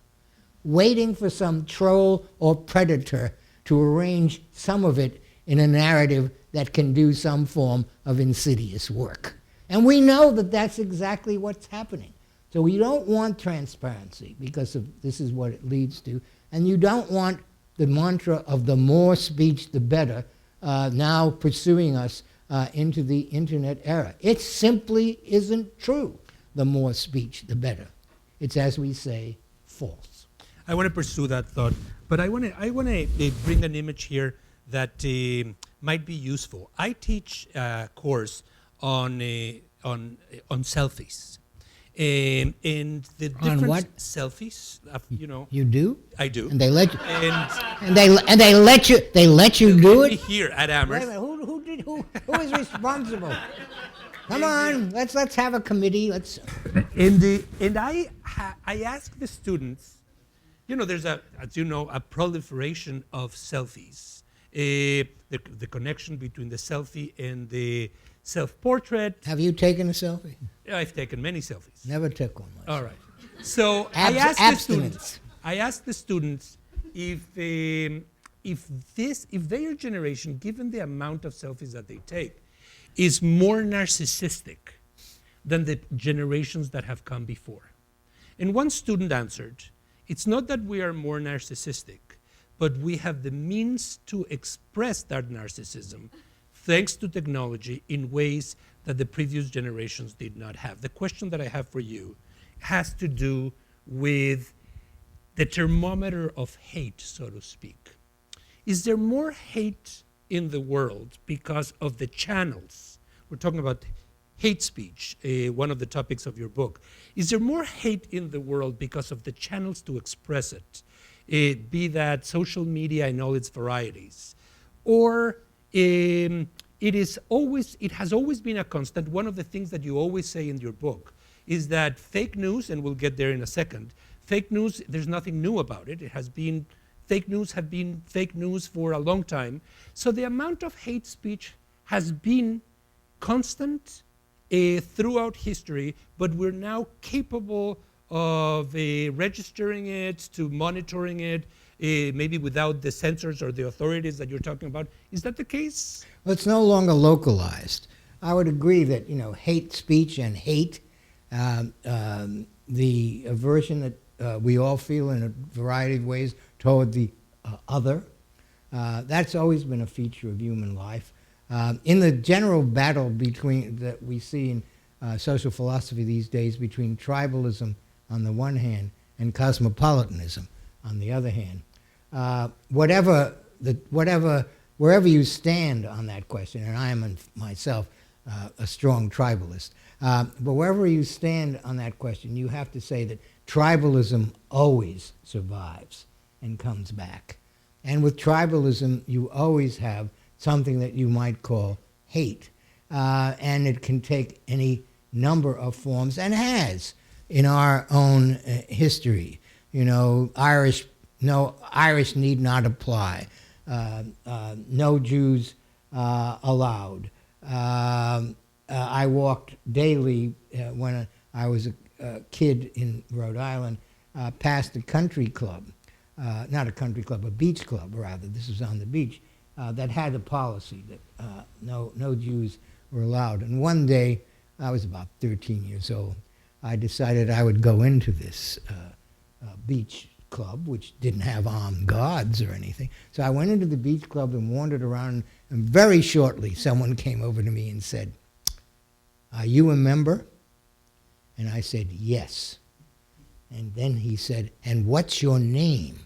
waiting for some troll or predator to arrange some of it in a narrative that can do some form of insidious work. And we know that that's exactly what's happening. So we don't want transparency because this is what it leads to. And you don't want the mantra of the more speech, the better, now pursuing us into the internet era. It simply isn't true. The more speech, the better. It's, as we say, false. I want to pursue that thought, but I want to bring an image here that might be useful. I teach a course on selfies. And the different on what? Selfies, you know. You do? I do. And they let you. And they let you do it. Here at Amherst. Wait a minute, who is responsible? Come on, let's have a committee. Let's. And I ask the students. You know, there's as you know, a proliferation of selfies. The connection between the selfie and the self-portrait. Have you taken a selfie? I've taken many selfies. Never took one myself. All right. So I asked the students if their generation, given the amount of selfies that they take, is more narcissistic than the generations that have come before. And one student answered, it's not that we are more narcissistic, but we have the means to express that narcissism thanks to technology in ways that the previous generations did not have. The question that I have for you has to do with the thermometer of hate, so to speak. Is there more hate in the world because of the channels? We're talking about hate speech, one of the topics of your book. Is there more hate in the world because of the channels to express it, be that social media in all its varieties? Or it has always been a constant. One of the things that you always say in your book is that fake news, and we'll get there in a second, fake news, there's nothing new about it. Fake news have been fake news for a long time. So the amount of hate speech has been constant throughout history, but we're now capable of registering it, to monitoring it, maybe without the censors or the authorities that you're talking about. Is that the case? Well, it's no longer localized. I would agree that, hate speech and hate, the aversion that we all feel in a variety of ways toward the other, that's always been a feature of human life. In the general battle that we see in social philosophy these days between tribalism on the one hand and cosmopolitanism on the other hand, wherever you stand on that question, and I am myself a strong tribalist, but wherever you stand on that question, you have to say that tribalism always survives and comes back. And with tribalism, you always have something that you might call hate. And it can take any number of forms, and has in our own history. Irish need not apply. No Jews allowed. I walked daily when I was a kid in Rhode Island past a country club, not a country club, a beach club rather, this was on the beach, that had a policy that no Jews were allowed. And one day, I was about 13 years old, I decided I would go into this beach club, which didn't have armed guards or anything. So I went into the beach club and wandered around, and very shortly someone came over to me and said, "Are you a member?" And I said, "Yes." And then he said, "And what's your name?"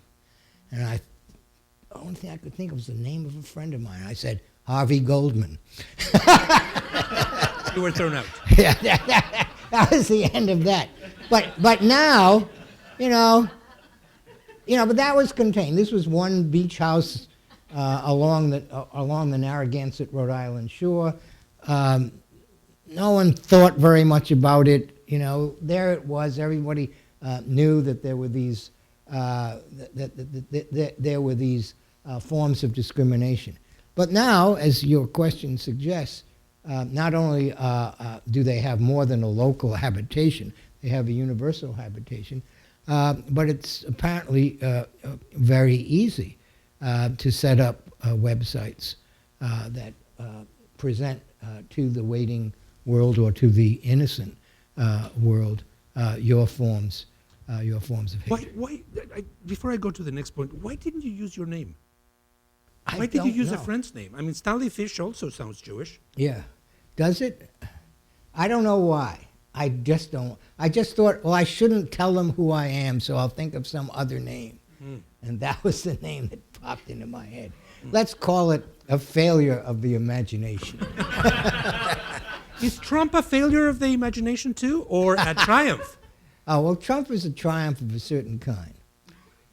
And the only thing I could think of was the name of a friend of mine. I said, "Harvey Goldman." You were thrown out. Yeah, that was the end of that. But now, but that was contained. This was one beach house along the Narragansett, Rhode Island shore. No one thought very much about it. There it was. Everybody knew that there were these forms of discrimination. But now, as your question suggests, not only do they have more than a local habitation, they have a universal habitation, but it's apparently very easy to set up websites that present to the waiting world or to the innocent world your forms of hate. Before I go to the next point, why didn't you use your name? Why did don't you use know. a friend's name? I mean, Stanley Fish also sounds Jewish. Yeah. Does it? I don't know why. I just don't. I just thought, well, I shouldn't tell them who I am, so I'll think of some other name. And that was the name that popped into my head. Let's call it a failure of the imagination. Is Trump a failure of the imagination too, or a triumph? Oh, well, Trump is a triumph of a certain kind.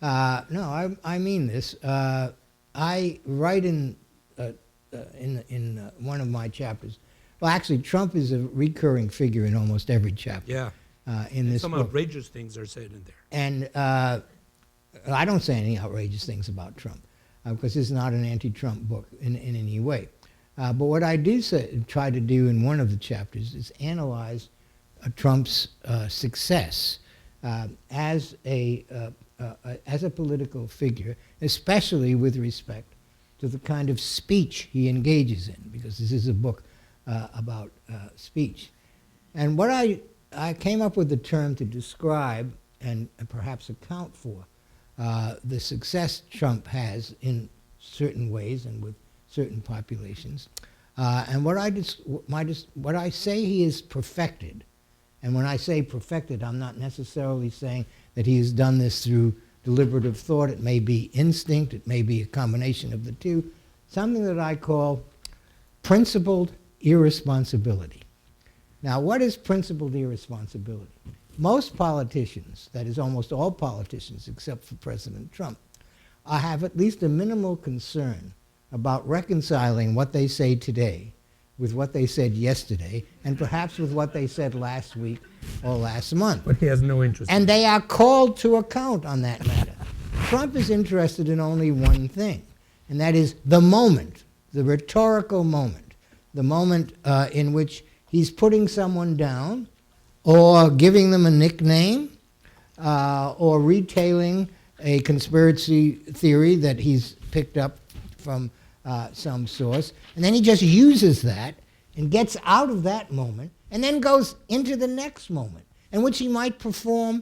No, I mean this. I write in one of my chapters. Well, actually, Trump is a recurring figure in almost every chapter. Yeah. In this Some book. outrageous things are said in there. And I don't say any outrageous things about Trump, because this is not an anti-Trump book in any way. But what I do try to do in one of the chapters is analyze Trump's success as a political figure, especially with respect to the kind of speech he engages in, because this is a book about speech. And what I came up with the term to describe and perhaps account for the success Trump has in certain ways and with certain populations. And what I say he is perfected, and when I say perfected, I'm not necessarily saying that he has done this through deliberative thought. It may be instinct, it may be a combination of the two, something that I call principled irresponsibility. Now, what is principled irresponsibility? Most politicians, that is almost all politicians except for President Trump, have at least a minimal concern about reconciling what they say today with what they said yesterday, and perhaps with what they said last week or last month. But he has no interest. And they are called to account on that matter. Trump is interested in only one thing, and that is the moment, the rhetorical moment, the moment in which he's putting someone down or giving them a nickname or retailing a conspiracy theory that he's picked up from some source, and then he just uses that and gets out of that moment and then goes into the next moment, in which he might perform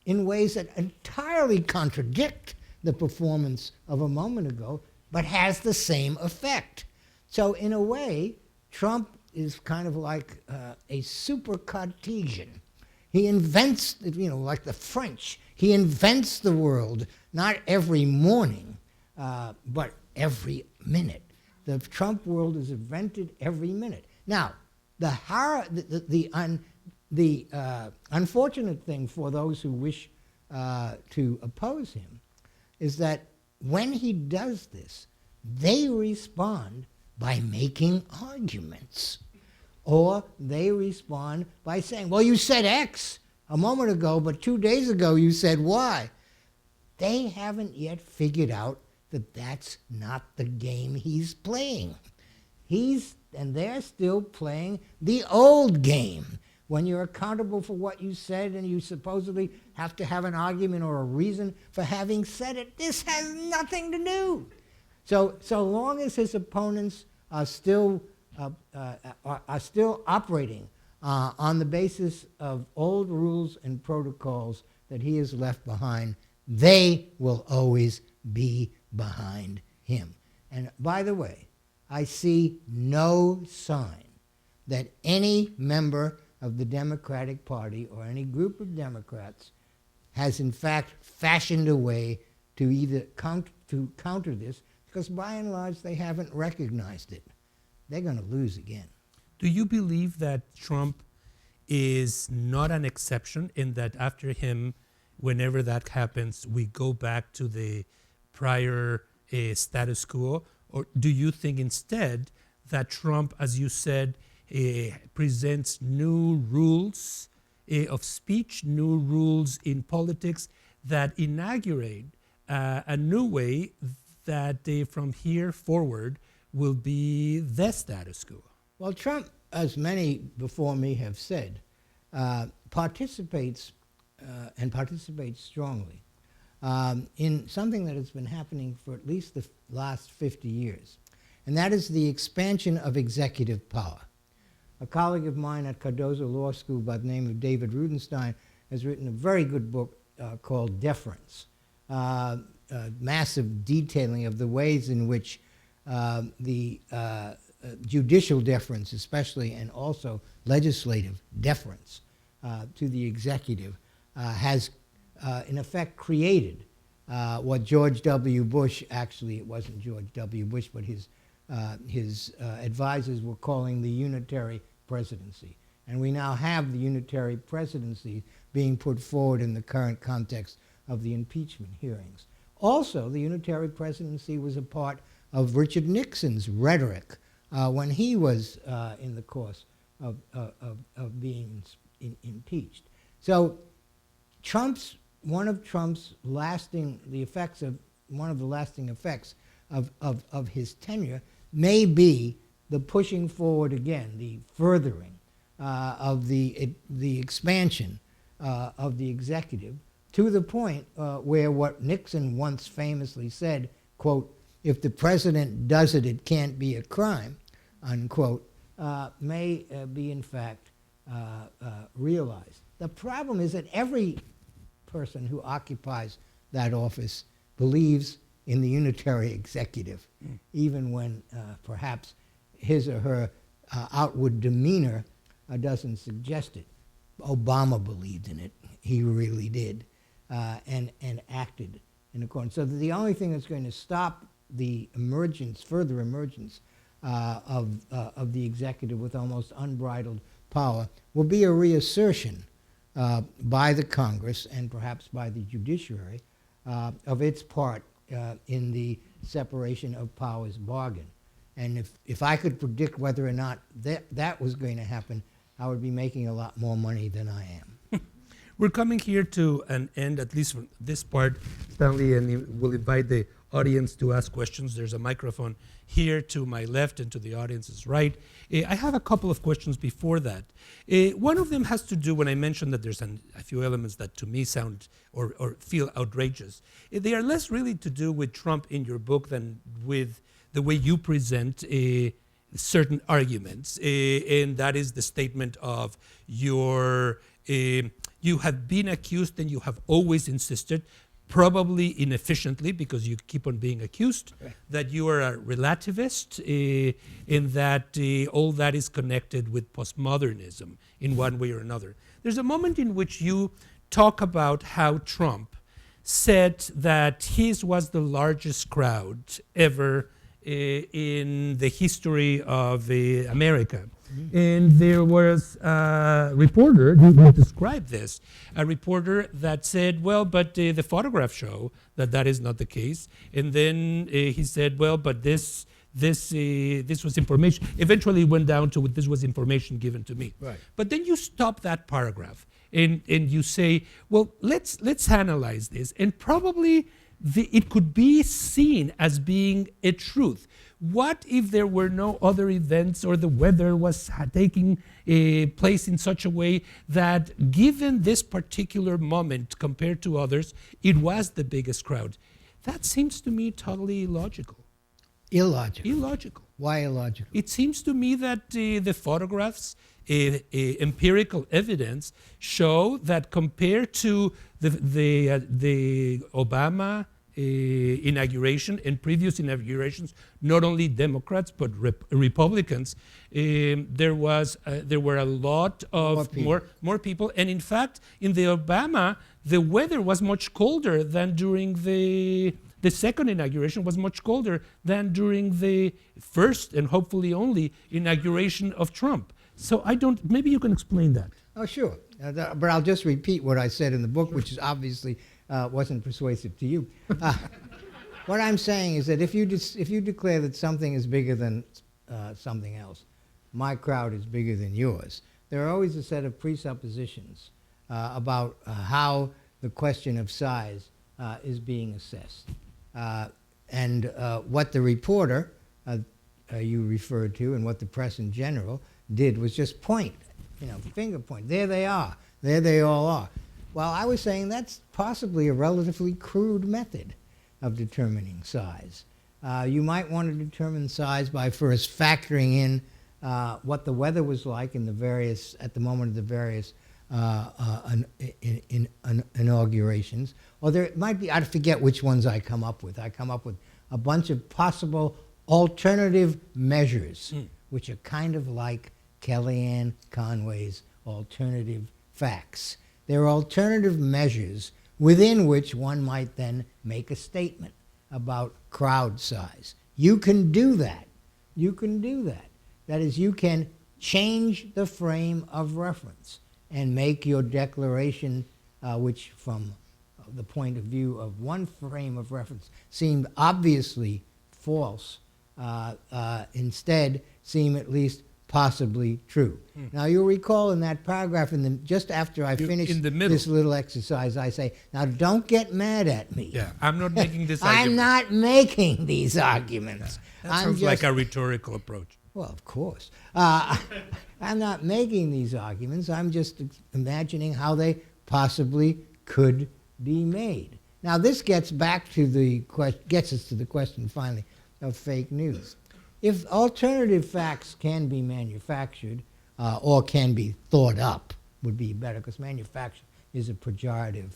in ways that entirely contradict the performance of a moment ago, but has the same effect. So in a way, Trump is kind of like a super Cartesian. He invents, like the French, he invents the world, not every morning, but every minute. The Trump world is invented every minute. Now, the unfortunate thing for those who wish to oppose him is that when he does this, they respond by making arguments. Or they respond by saying, well, you said X a moment ago, but 2 days ago you said Y. They haven't yet figured out that that's not the game he's playing. And they're still playing the old game, when you're accountable for what you said and you supposedly have to have an argument or a reason for having said it. This has nothing to do. So long as his opponents are still operating on the basis of old rules and protocols that he has left behind, they will always be behind him. And by the way, I see no sign that any member of the Democratic Party or any group of Democrats has in fact fashioned a way to either counter this, because by and large they haven't recognized it. They're going to lose again. Do you believe that Trump is not an exception, in that after him, whenever that happens, we go back to the prior status quo? Or do you think instead that Trump, as you said, presents new rules of speech, new rules in politics that inaugurate a new way that from here forward will be the status quo? Well, Trump, as many before me have said, participates and participates strongly in something that has been happening for at least the last 50 years, and that is the expansion of executive power. A colleague of mine at Cardozo Law School by the name of David Rudenstein has written a very good book called Deference, massive detailing of the ways in which the judicial deference especially, and also legislative deference to the executive has in effect created what George W. Bush, actually it wasn't George W. Bush, but his advisors were calling the unitary presidency. And we now have the unitary presidency being put forward in the current context of the impeachment hearings. Also, the unitary presidency was a part of Richard Nixon's rhetoric when he was in the course of being impeached. So one of the lasting effects of his tenure may be the pushing forward again, the furthering of the expansion of the executive, to the point where what Nixon once famously said, quote, "If the president does it, it can't be a crime," unquote, may be in fact realized. The problem is that every person who occupies that office believes in the unitary executive, even when perhaps his or her outward demeanor doesn't suggest it. Obama believed in it. He really did, and acted in accordance. So the only thing that's going to stop the further emergence of the executive with almost unbridled power will be a reassertion by the Congress and perhaps by the judiciary of its part in the separation of powers bargain. And if I could predict whether or not that was going to happen, I would be making a lot more money than I am. We're coming here to an end, at least from this part, Stanley, and we'll invite the audience to ask questions. There's a microphone here to my left and to the audience's right. I have a couple of questions before that. One of them has to do, when I mentioned that there's a few elements that to me sound or feel outrageous. They are less really to do with Trump in your book than with the way you present certain arguments, and that is the statement of you have been accused and you have always insisted, probably inefficiently because you keep on being accused, that you are a relativist, and that all that is connected with postmodernism in one way or another. There's a moment in which you talk about how Trump said that his was the largest crowd ever in the history of America. And there was a reporter who described this, a reporter that said, well, but the photographs show that is not the case. And then he said, well, but this was information. Eventually went down to this was information given to me. Right. But then you stop that paragraph and you say, well, let's analyze this. And probably it could be seen as being a truth. What if there were no other events or the weather was taking place in such a way that given this particular moment compared to others, it was the biggest crowd? That seems to me totally illogical. Illogical. Illogical. Why illogical? It seems to me that the photographs, empirical evidence, show that compared to the Obama inauguration and previous inaugurations, not only Democrats but Republicans, there were a lot of more people, and in fact, in the Obama, the weather was much colder than during the second inauguration was much colder than during the first and hopefully only inauguration of Trump. So maybe you can explain that. Oh, sure. But I'll just repeat what I said in the book, which is obviously wasn't persuasive to you. What I'm saying is that if you declare that something is bigger than something else, my crowd is bigger than yours, there are always a set of presuppositions about how the question of size is being assessed. And what the reporter you referred to and what the press in general did was just point, finger point. There they are. There they all are. Well, I was saying that's possibly a relatively crude method of determining size. You might want to determine size by first factoring in what the weather was like at the moment of the various inaugurations. Or there might be, I forget which ones I come up with. I come up with a bunch of possible alternative measures, which are kind of like Kellyanne Conway's alternative facts. They're alternative measures within which one might then make a statement about crowd size. You can do that. You can do that. That is, you can change the frame of reference and make your declaration, which from the point of view of one frame of reference seemed obviously false, instead seem at least possibly true. Now, you'll recall in that paragraph, just after I finish this little exercise, I say, now don't get mad at me. Yeah, I'm not making this argument. I'm not making these arguments. Yeah, that sounds like a rhetorical approach. Well, of course. I'm not making these arguments. I'm just imagining how they possibly could be made. Now, this gets back to gets us to the question, finally, of fake news. If alternative facts can be manufactured or can be thought up, would be better, because manufacture is a pejorative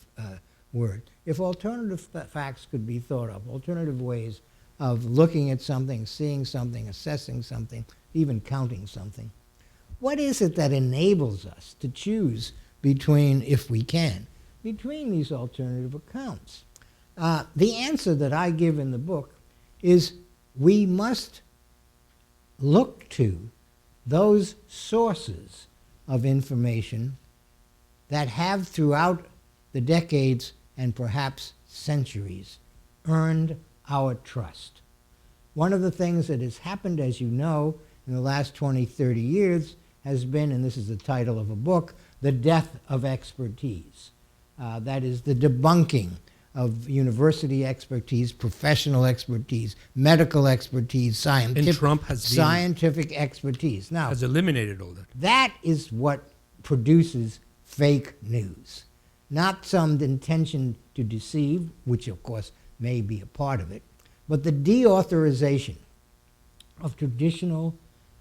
word. If alternative facts could be thought of, alternative ways of looking at something, seeing something, assessing something, even counting something, what is it that enables us to choose between, if we can, between these alternative accounts? The answer that I give in the book is we must look to those sources of information that have throughout the decades and perhaps centuries earned our trust. One of the things that has happened, as you know, in the last 20, 30 years has been, and this is the title of a book, the death of expertise. That is the debunking of university expertise, professional expertise, medical expertise, scientific expertise. Now, has eliminated all that. That is what produces fake news. Not some intention to deceive, which of course may be a part of it, but the deauthorization of traditional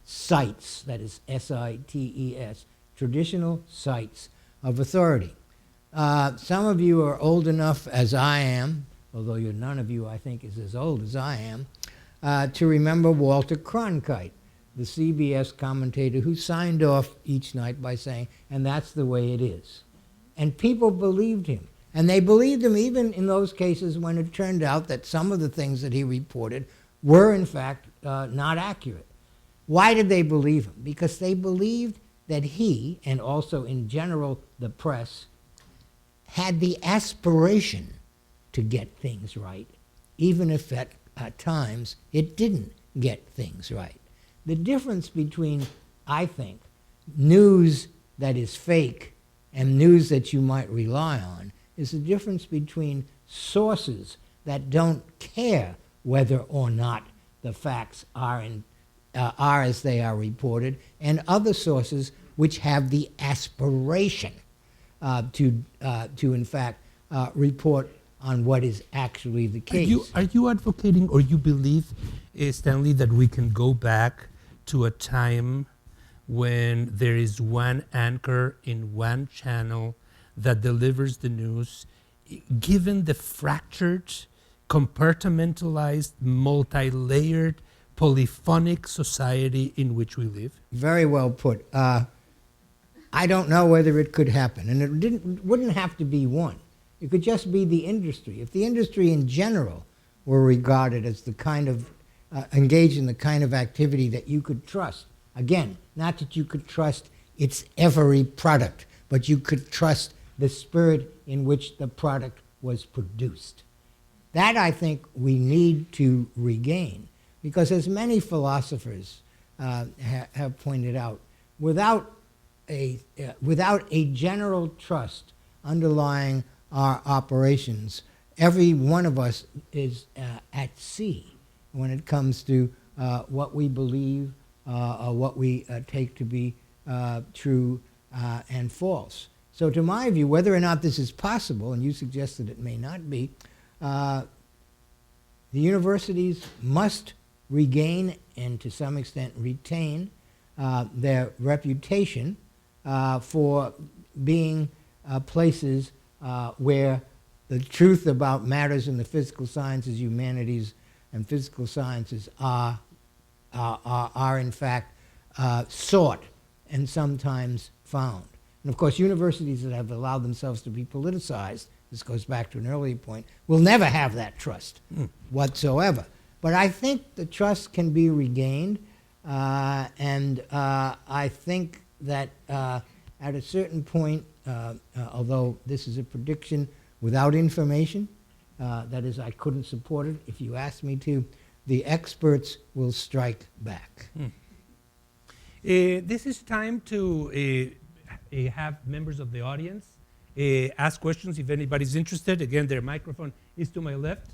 sites, that is S-I-T-E-S, traditional sites of authority. Some of you are old enough, as I am, although none of you, I think, is as old as I am, to remember Walter Cronkite, the CBS commentator who signed off each night by saying, and that's the way it is. And people believed him. And they believed him even in those cases when it turned out that some of the things that he reported were, in fact, not accurate. Why did they believe him? Because they believed that he, and also in general the press, had the aspiration to get things right, even if at times it didn't get things right. The difference between, I think, news that is fake and news that you might rely on is the difference between sources that don't care whether or not the facts are as they are reported, and other sources which have the aspiration to in fact, report on what is actually the case. Are you advocating, or you believe, Stanley, that we can go back to a time when there is one anchor in one channel that delivers the news, given the fractured, compartmentalized, multi-layered, polyphonic society in which we live? Very well put. I don't know whether it could happen, and it wouldn't have to be one. It could just be the industry. If the industry in general were regarded as the kind of, engaged in the kind of activity that you could trust, again, not that you could trust its every product, but you could trust the spirit in which the product was produced. That, I think, we need to regain, because as many philosophers have pointed out, without a general trust underlying our operations, every one of us is at sea when it comes to what we believe or what we take to be true and false. So to my view, whether or not this is possible, and you suggest that it may not be, the universities must regain and to some extent retain their reputation for being places where the truth about matters in the physical sciences, humanities, and physical sciences are in fact sought and sometimes found. And of course, universities that have allowed themselves to be politicized, this goes back to an earlier point, will never have that trust whatsoever. But I think the trust can be regained, and I think that at a certain point, although this is a prediction without information, that is, I couldn't support it if you asked me to, the experts will strike back. This is time to have members of the audience ask questions if anybody's interested. Again, their microphone is to my left.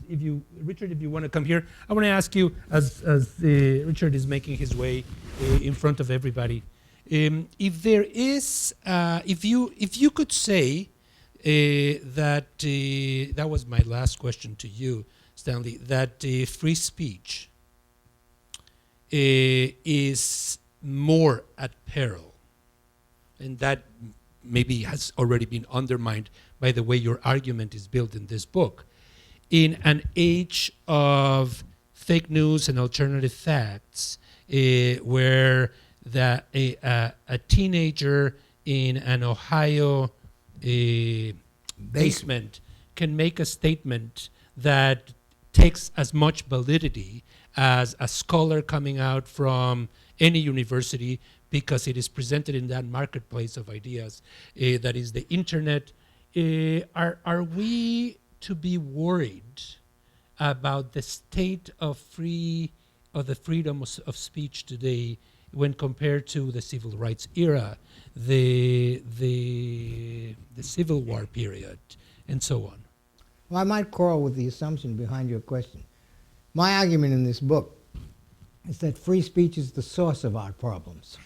Richard, if you want to come here, I want to ask you, as Richard is making his way in front of everybody, if there is, if you could say that that was my last question to you, Stanley, that free speech is more at peril, and that maybe has already been undermined by the way your argument is built in this book. In an age of fake news and alternative facts, where a teenager in an Ohio basement can make a statement that takes as much validity as a scholar coming out from any university, because it is presented in that marketplace of ideas that is the internet. Are we to be worried about the state of the freedom of speech today when compared to the civil rights era, the Civil War period, and so on? Well, I might quarrel with the assumption behind your question. My argument in this book is that free speech is the source of our problems,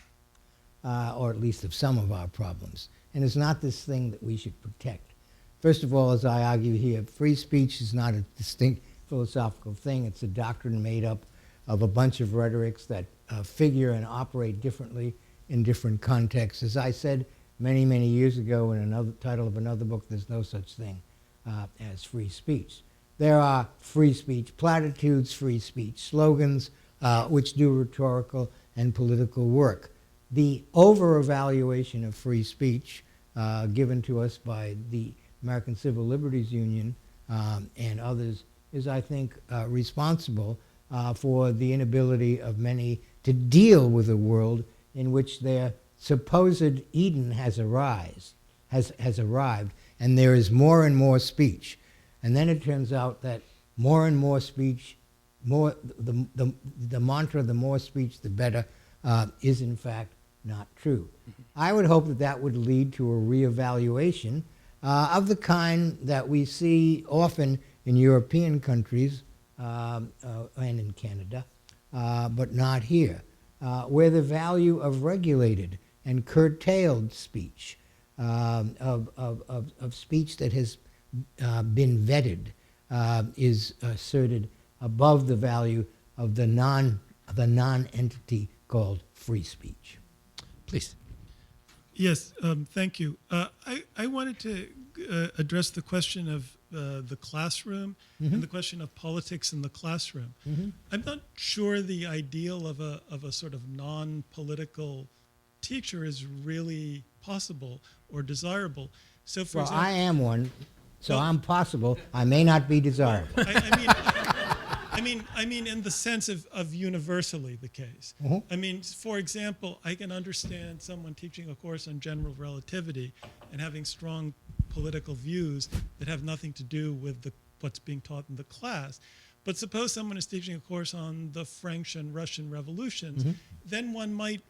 or at least of some of our problems, and it's not this thing that we should protect. First of all, as I argue here, free speech is not a distinct philosophical thing. It's a doctrine made up of a bunch of rhetorics that figure and operate differently in different contexts. As I said many, many years ago in another title of another book, there's no such thing as free speech. There are free speech platitudes, free speech slogans, which do rhetorical and political work. The over-evaluation of free speech given to us by the American Civil Liberties Union and others is, I think, responsible for the inability of many to deal with a world in which their supposed Eden has arrived, and there is more and more speech. And then it turns out that more and more speech, the mantra, the more speech, the better, is in fact not true. I would hope that that would lead to a reevaluation of the kind that we see often in European countries and in Canada, but not here, where the value of regulated and curtailed speech, of speech that has been vetted, is asserted above the value of the non-entity called free speech. Please. Yes, thank you. I wanted to address the question of the classroom and the question of politics in the classroom. I'm not sure the ideal of a sort of non-political teacher is really possible or desirable. So, for example, I am one, so I'm possible. I may not be desirable. I mean, in the sense of universally the case. I mean, for example, I can understand someone teaching a course on general relativity and having strong political views that have nothing to do with what's being taught in the class. But suppose someone is teaching a course on the French and Russian revolutions, then one might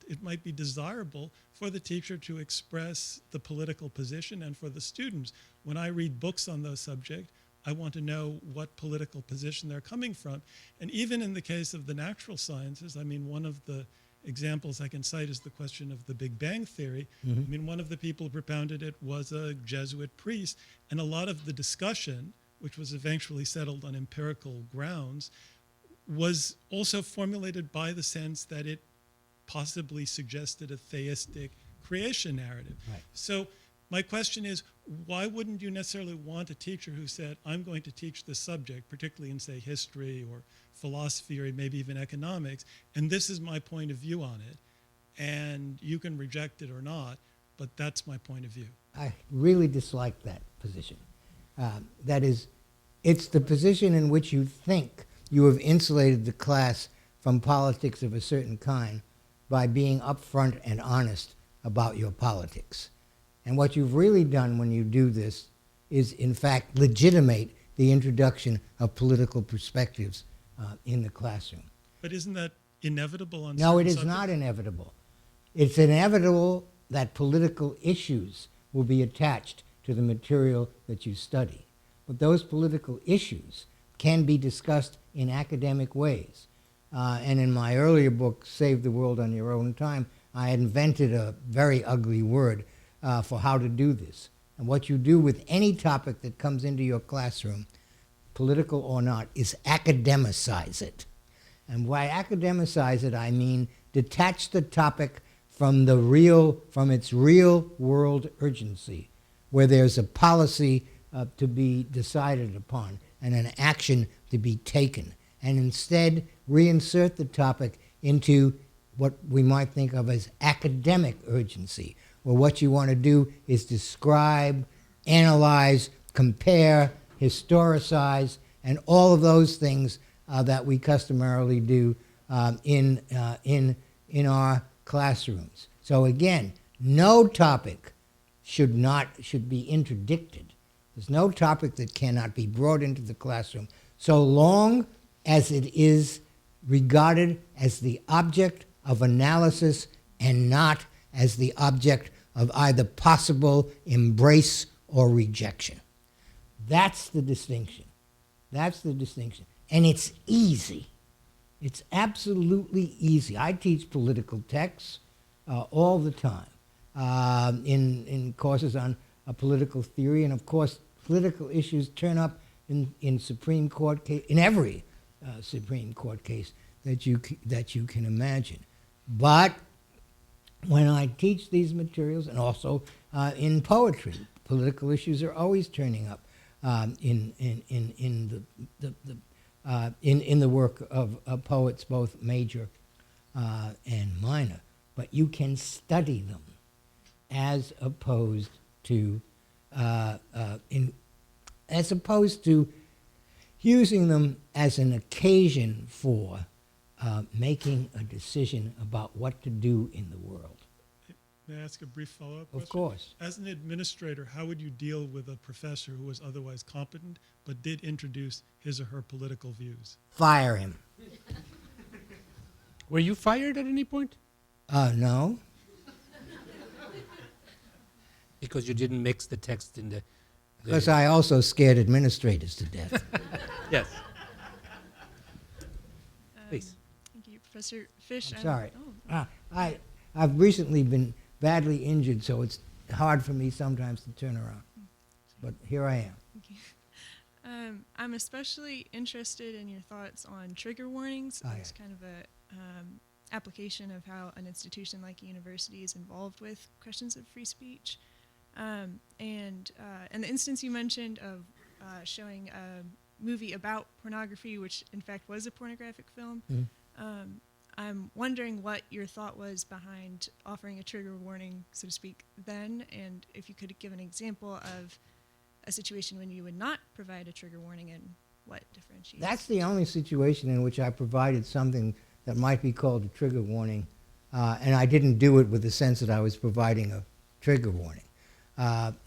it might be desirable for the teacher to express the political position, and for the students. When I read books on those subjects, I want to know what political position they're coming from. And even in the case of the natural sciences, I mean, one of the examples I can cite is the question of the Big Bang Theory. I mean, one of the people who propounded it was a Jesuit priest, and a lot of the discussion, which was eventually settled on empirical grounds, was also formulated by the sense that it possibly suggested a theistic creation narrative. Right. So my question is, why wouldn't you necessarily want a teacher who said, I'm going to teach this subject, particularly in, say, history or philosophy or maybe even economics, and this is my point of view on it, and you can reject it or not, but that's my point of view. I really dislike that position. That is, it's the position in which you think you have insulated the class from politics of a certain kind by being upfront and honest about your politics. And what you've really done when you do this is, in fact, legitimate the introduction of political perspectives in the classroom. But isn't that inevitable on No, certain it is subjects? not inevitable. It's inevitable that political issues will be attached to the material that you study. But those political issues can be discussed in academic ways. And in my earlier book, Save the World on Your Own Time, I invented a very ugly word for how to do this. And what you do with any topic that comes into your classroom, political or not, is academicize it. And by academicize it, I mean detach the topic from its real world urgency, where there's a policy to be decided upon and an action to be taken, and instead reinsert the topic into what we might think of as academic urgency, where what you want to do is describe, analyze, compare, historicize, and all of those things that we customarily do in our classrooms. So again, no topic should be interdicted. There's no topic that cannot be brought into the classroom so long as it is regarded as the object of analysis and not as the object of either possible embrace or rejection. That's the distinction. That's the distinction. And it's easy. It's absolutely easy. I teach political texts all the time in courses on political theory, and of course political issues turn up in Supreme Court case, in every Supreme Court case that you can imagine. But when I teach these materials, and also in poetry, political issues are always turning up in the work of poets, both major and minor. But you can study them as opposed to using them as an occasion for making a decision about what to do in the world. May I ask a brief follow-up question? Of course. As an administrator, how would you deal with a professor who was otherwise competent but did introduce his or her political views? Fire him. Were you fired at any point? No. Because you didn't mix the text in the... Because I also scared administrators to death. Yes. Please. Thank you, Professor Fish. I'm sorry. Oh, I've recently been badly injured, so it's hard for me sometimes to turn around. But here I am. thank you. I'm especially interested in your thoughts on trigger warnings as kind of a application of how an institution like a university is involved with questions of free speech. And the instance you mentioned of showing a movie about pornography, which in fact was a pornographic film, I'm wondering what your thought was behind offering a trigger warning, so to speak, then, and if you could give an example of a situation when you would not provide a trigger warning and what differentiates. That's the only situation in which I provided something that might be called a trigger warning, and I didn't do it with the sense that I was providing a trigger warning.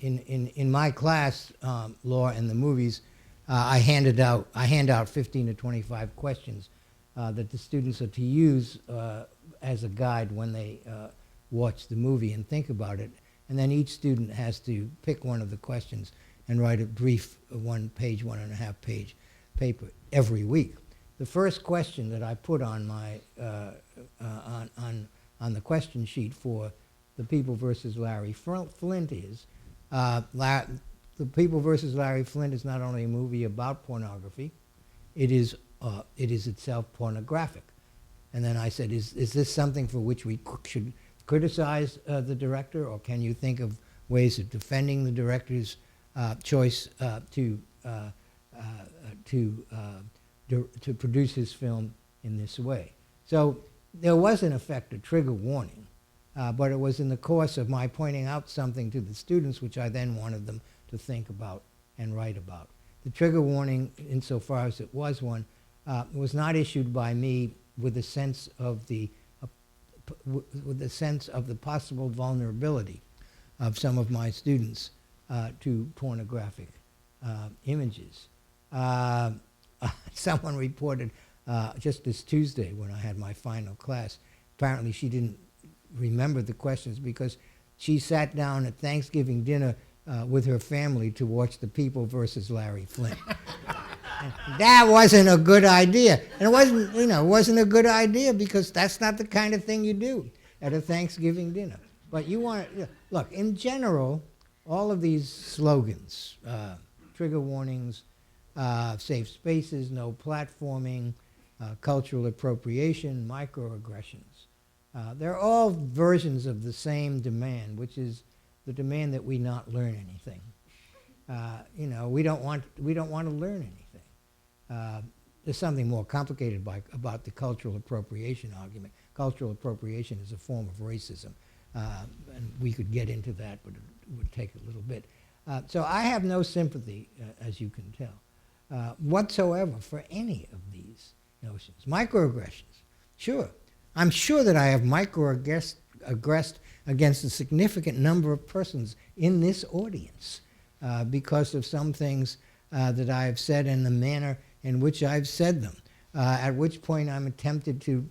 In my class, Law and the Movies, I hand out 15 to 25 questions that the students are to use as a guide when they watch the movie and think about it. And then each student has to pick one of the questions and write a brief 1 page, 1.5 page paper every week. The first question that I put on my on the question sheet for The People versus Larry Flint is The People versus Larry Flint is not only a movie about pornography, it is itself pornographic. And then I said, is this something for which we should criticize the director, or can you think of ways of defending the director's choice to produce his film in this way? So there was in effect a trigger warning, but it was in the course of my pointing out something to the students which I then wanted them to think about and write about. The trigger warning, insofar as it was one, was not issued by me with a sense of the possible vulnerability of some of my students to pornographic images. Someone reported just this Tuesday when I had my final class, apparently she didn't remember the questions because she sat down at Thanksgiving dinner with her family to watch The People versus Larry Flint. That wasn't a good idea. And it wasn't a good idea because that's not the kind of thing you do at a Thanksgiving dinner. But you want to, look, in general, all of these slogans, trigger warnings, safe spaces, no platforming, cultural appropriation, microaggressions, They're all versions of the same demand, which is the demand that we not learn anything. We don't want to learn anything. There's something more complicated about the cultural appropriation argument. Cultural appropriation is a form of racism, and we could get into that, but it would take a little bit. So I have no sympathy, as you can tell, whatsoever for any of these notions. Microaggressions, sure. I'm sure that I have microaggressed against a significant number of persons in this audience because of some things that I have said and the manner in which I've said them, at which point I'm tempted to,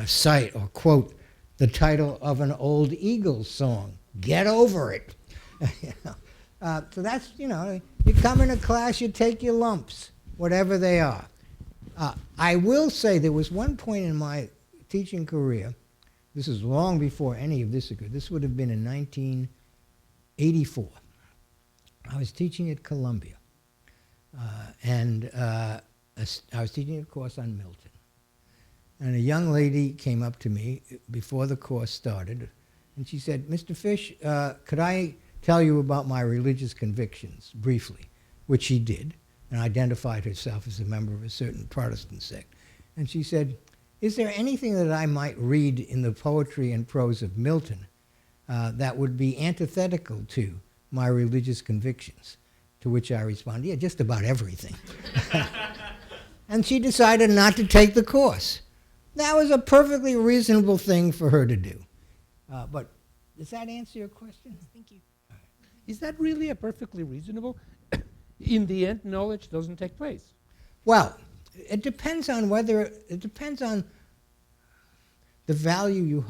cite or quote the title of an old Eagles song, "Get Over It." So that's, you come into class, you take your lumps, whatever they are. I will say there was one point in my teaching career, this is long before any of this occurred, this would have been in 1984. I was teaching at Columbia, and I was teaching a course on Milton. And a young lady came up to me before the course started, and she said, "Mr. Fish, could I tell you about my religious convictions briefly?" Which she did, and identified herself as a member of a certain Protestant sect. And she said, "Is there anything that I might read in the poetry and prose of Milton that would be antithetical to my religious convictions?" To which I responded, "Yeah, just about everything." And she decided not to take the course. That was a perfectly reasonable thing for her to do. But does that answer your question? Thank you. Is that really a perfectly reasonable? In the end, knowledge doesn't take place. Well, it depends on the value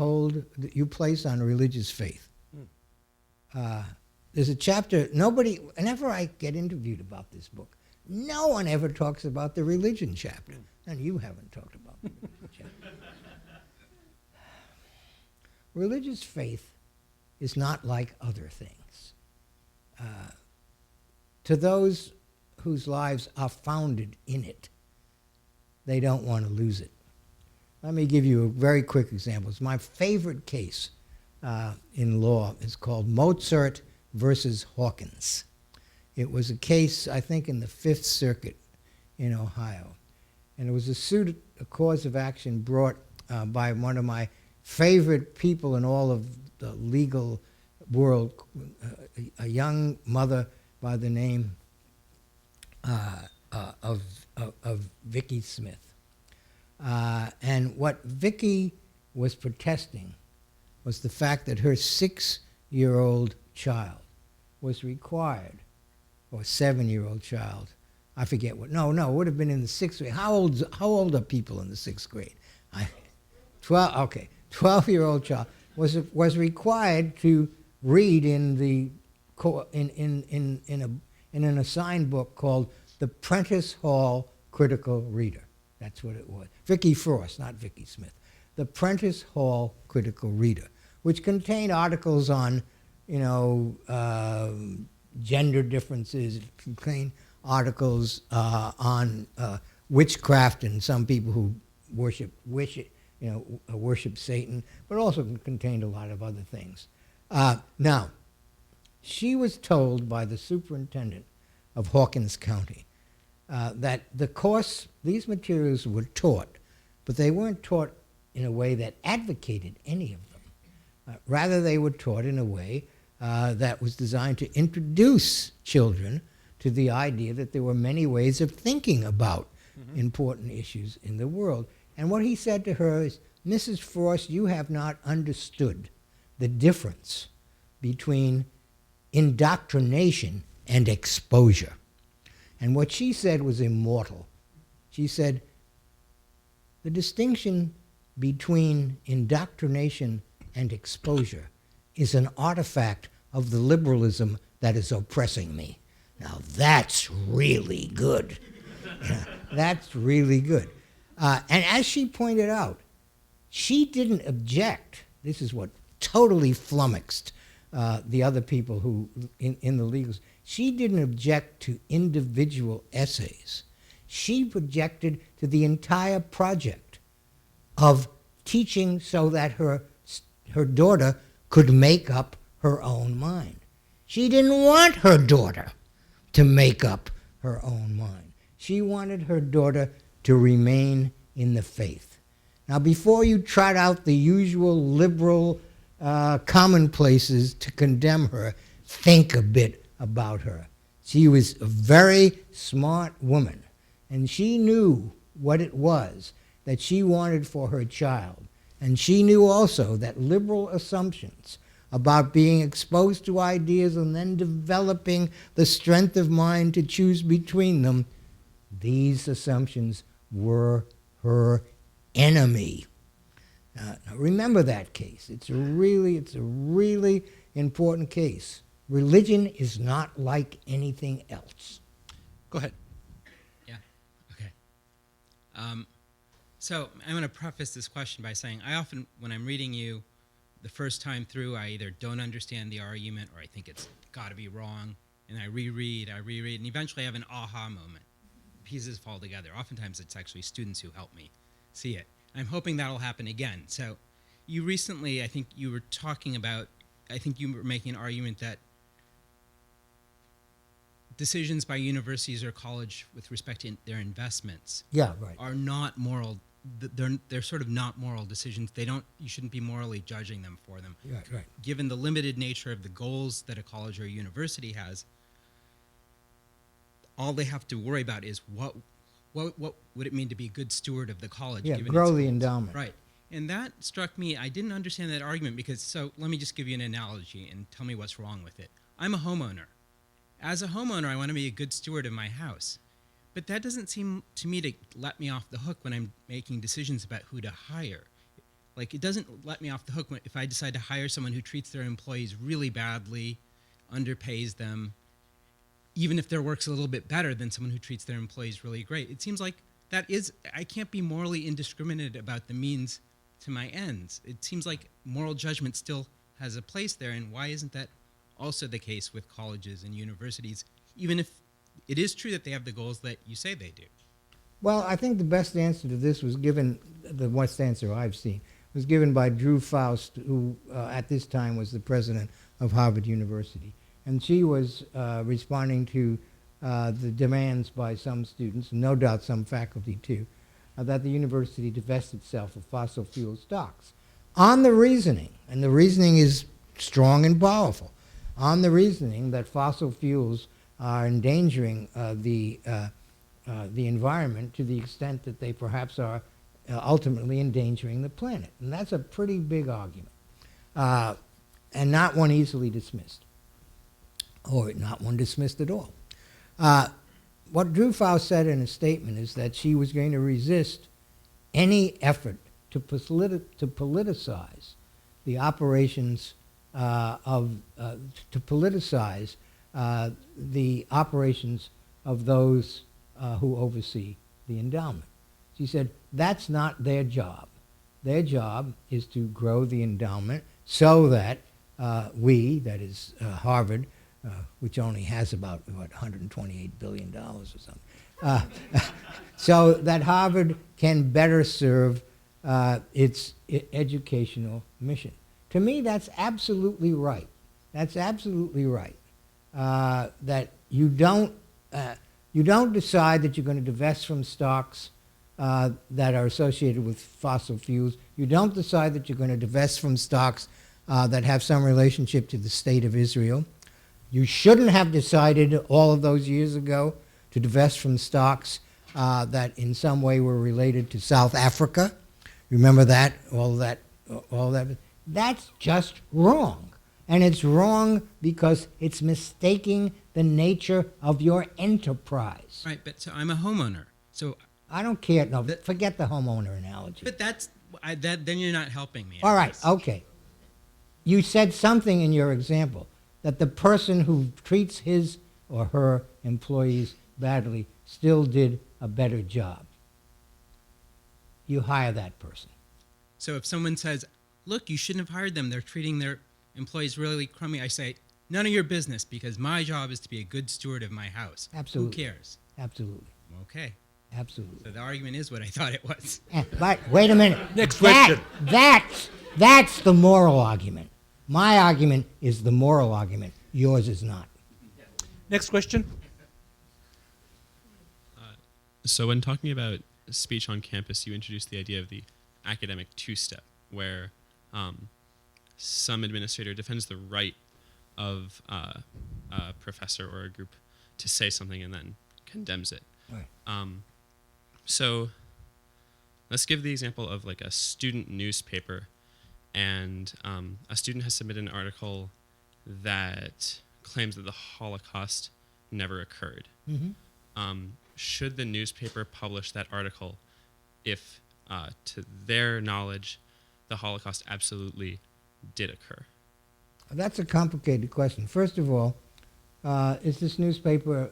you place on religious faith. There's a chapter, whenever I get interviewed about this book, no one ever talks about the religion chapter. And you haven't talked about the religion chapter. Religious faith is not like other things. To those whose lives are founded in it, they don't want to lose it. Let me give you a very quick example. It's my favorite case in law. It's called Mozart versus Hawkins. It was a case, I think, in the Fifth Circuit in Ohio. And it was a cause of action brought by one of my favorite people in all of the legal world, a young mother by the name of Vicky Smith. And what Vicky was protesting was the fact that her 6-year-old child was required, or 7-year-old child, I forget what, no, it would have been in the 6th grade. How old are people in the 6th grade? 12-year-old child was required to read in an assigned book called the Prentice Hall Critical Reader. That's what it was. Vicky Frost, not Vicky Smith. The Prentice Hall Critical Reader, which contained articles on, gender differences. It contained articles on witchcraft and some people who worship Satan, but also contained a lot of other things. Now, she was told by the superintendent of Hawkins County that these materials were taught, but they weren't taught in a way that advocated any of them. Rather, they were taught in a way that was designed to introduce children to the idea that there were many ways of thinking about important issues in the world. And what he said to her is, "Mrs. Frost, you have not understood the difference between indoctrination and exposure." And what she said was immortal. She said, "The distinction between indoctrination and exposure is an artifact of the liberalism that is oppressing me." Now that's really good. That's really good. And as she pointed out, she didn't object. This is what totally flummoxed the other people who in the legals. She didn't object to individual essays. She objected to the entire project of teaching so that her daughter could make up her own mind. She didn't want her daughter to make up her own mind. She wanted her daughter to remain in the faith. Now, before you trot out the usual liberal commonplaces to condemn her, think a bit about her. She was a very smart woman, and she knew what it was that she wanted for her child. And she knew also that liberal assumptions about being exposed to ideas and then developing the strength of mind to choose between them, these assumptions were her enemy. Now remember that case. It's a really important case. Religion is not like anything else. Go ahead. Yeah, okay. So I'm going to preface this question by saying I often, when I'm reading you the first time through, I either don't understand the argument or I think it's got to be wrong, and I reread, and eventually I have an aha moment. Pieces fall together. Oftentimes it's actually students who help me see it. I'm hoping that'll happen again. So you recently, I think you were talking about, I think you were making an argument that decisions by universities or college with respect to their investments are not moral. They're sort of not moral decisions. You shouldn't be morally judging them for them. Right. Given the limited nature of the goals that a college or a university has, all they have to worry about is what would it mean to be a good steward of the college? Yeah, given grow its the goals. endowment. Right. And that struck me. I didn't understand that argument because, so let me just give you an analogy and tell me what's wrong with it. I'm a homeowner. As a homeowner, I want to be a good steward of my house. But that doesn't seem to me to let me off the hook when I'm making decisions about who to hire. Like, it doesn't let me off the hook if I decide to hire someone who treats their employees really badly, underpays them, even if their work's a little bit better than someone who treats their employees really great. It seems like I can't be morally indiscriminate about the means to my ends. It seems like moral judgment still has a place there, and why isn't that also the case with colleges and universities, even if it is true that they have the goals that you say they do? Well, I think the best answer to this was given, the best answer I've seen, was given by Drew Faust, who at this time was the president of Harvard University. And she was responding to the demands by some students, no doubt some faculty too, that the university divest itself of fossil fuel stocks. On the reasoning, and the reasoning is strong and powerful, on the reasoning that fossil fuels are endangering the environment to the extent that they perhaps are ultimately endangering the planet. And that's a pretty big argument, and not one easily dismissed, or not one dismissed at all. What Drew Faust said in a statement is that she was going to resist any effort to politicize the operations the operations of those who oversee the endowment. She said that's not their job. Their job is to grow the endowment so that we, that is Harvard, which only has about $128 billion or something, so that Harvard can better serve its educational mission. To me, that's absolutely right. That's absolutely right. That you don't decide that you're going to divest from stocks that are associated with fossil fuels. You don't decide that you're going to divest from stocks that have some relationship to the state of Israel. You shouldn't have decided all of those years ago to divest from stocks that in some way were related to South Africa. Remember that? All that. That's just wrong. And it's wrong because it's mistaking the nature of your enterprise. Right, but so I'm a homeowner. So I don't care. No, forget the homeowner analogy. But then you're not helping me. All right, okay. You said something in your example that the person who treats his or her employees badly still did a better job. You hire that person. So if someone says, look, you shouldn't have hired them, they're treating their employees really crummy, I say, none of your business, because my job is to be a good steward of my house. Absolutely. Who cares? Absolutely. Okay. Absolutely. So the argument is what I thought it was. But wait a minute. Next question. That's the moral argument. My argument is the moral argument. Yours is not. Next question. So when talking about speech on campus, you introduced the idea of the academic two-step, where some administrator defends the right of a professor or a group to say something and then condemns it. Right. So let's give the example of like a student newspaper, and a student has submitted an article that claims that the Holocaust never occurred. Mm-hmm. Should the newspaper publish that article if, to their knowledge, the Holocaust absolutely did occur? That's a complicated question. First of all, is this newspaper,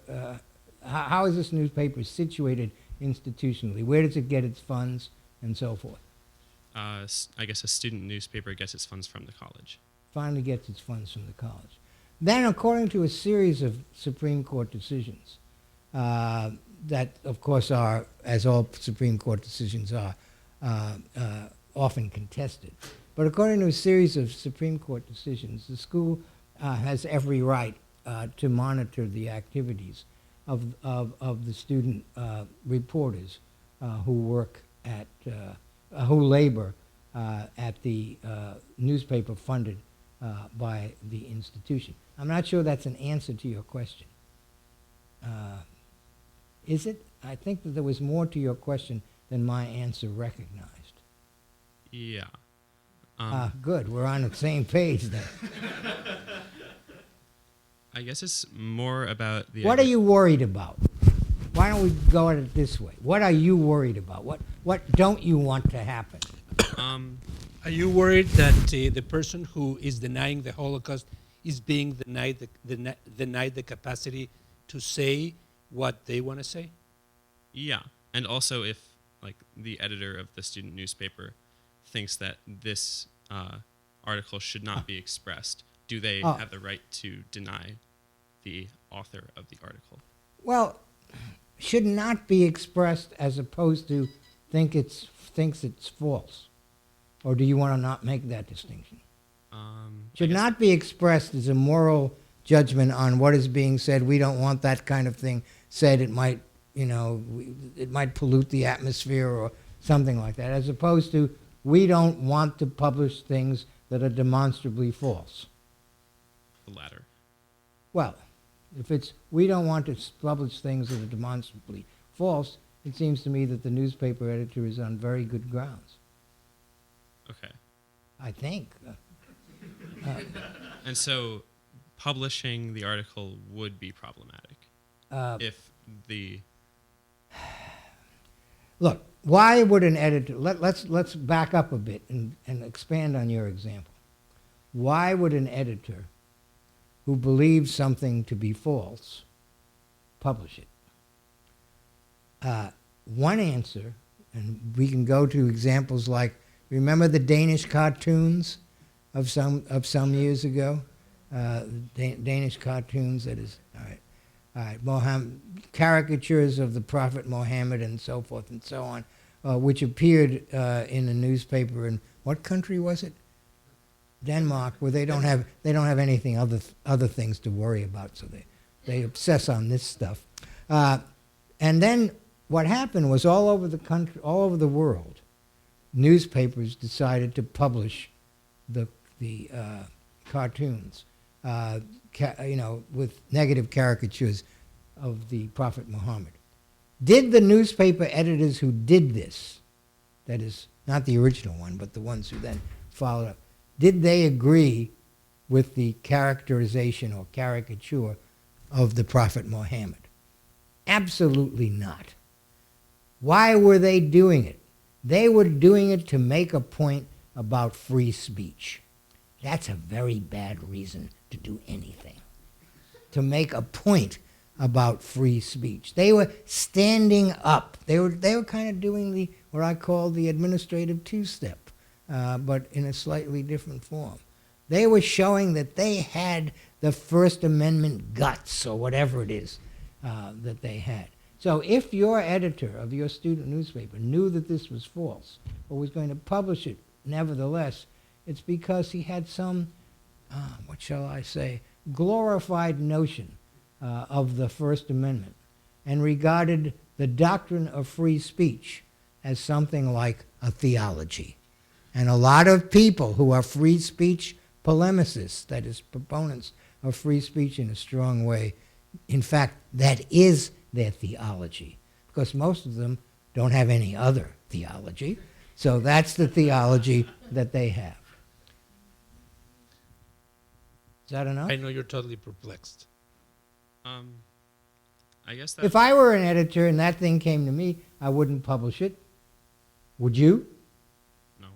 how is this newspaper situated institutionally? Where does it get its funds and so forth? I guess a student newspaper gets its funds from the college. Finally gets its funds from the college. Then, according to a series of Supreme Court decisions, that, of course, are, as all Supreme Court decisions are, often contested. But according to a series of Supreme Court decisions, the school has every right to monitor the activities of the student reporters who work at, who labor at the newspaper funded by the institution. I'm not sure that's an answer to your question. Is it? I think that there was more to your question than my answer recognized. Yeah. Good. We're on the same page then. I guess it's more about the... What are you worried about? Why don't we go at it this way? What are you worried about? What don't you want to happen? Are you worried that the person who is denying the Holocaust is being denied the capacity to say what they want to say? Yeah. And also if like the editor of the student newspaper thinks that this article should not be expressed, do they have the right to deny the author of the article? Well, should not be expressed as opposed to thinks it's false. Or do you want to not make that distinction? Should not be expressed as a moral judgment on what is being said. We don't want that kind of thing said. It might, it might pollute the atmosphere or something like that, as opposed to we don't want to publish things that are demonstrably false. The latter. Well, if it's we don't want to publish things that are demonstrably false, it seems to me that the newspaper editor is on very good grounds. Okay. I think. And so publishing the article would be problematic if the... Look, why would an editor... Let's back up a bit and expand on your example. Why would an editor who believes something to be false publish it? One answer, and we can go to examples like, remember the Danish cartoons of some years ago? Danish cartoons, that is, all right, caricatures of the Prophet Muhammad and so forth and so on, which appeared in a newspaper in, what country was it? Denmark, where they don't have anything other things to worry about, so they obsess on this stuff. And then what happened was all over the country, all over the world, newspapers decided to publish the cartoons, with negative caricatures of the Prophet Muhammad. Did the newspaper editors who did this, that is, not the original one, but the ones who then followed up, did they agree with the characterization or caricature of the Prophet Muhammad? Absolutely not. Why were they doing it? They were doing it to make a point about free speech. That's a very bad reason to do anything. To make a point about free speech. They were standing up. They were kind of doing what I call the administrative two-step, but in a slightly different form. They were showing that they had the First Amendment guts, or whatever it is that they had. So if your editor of your student newspaper knew that this was false, or was going to publish it nevertheless, it's because he had some, what shall I say, glorified notion of the First Amendment, and regarded the doctrine of free speech as something like a theology. And a lot of people who are free speech polemicists, that is, proponents of free speech in a strong way, in fact, that is their theology, because most of them don't have any other theology. So that's the theology that they have. Is that enough? I know you're totally perplexed. I guess that If I were an editor and that thing came to me, I wouldn't publish it. Would you? no.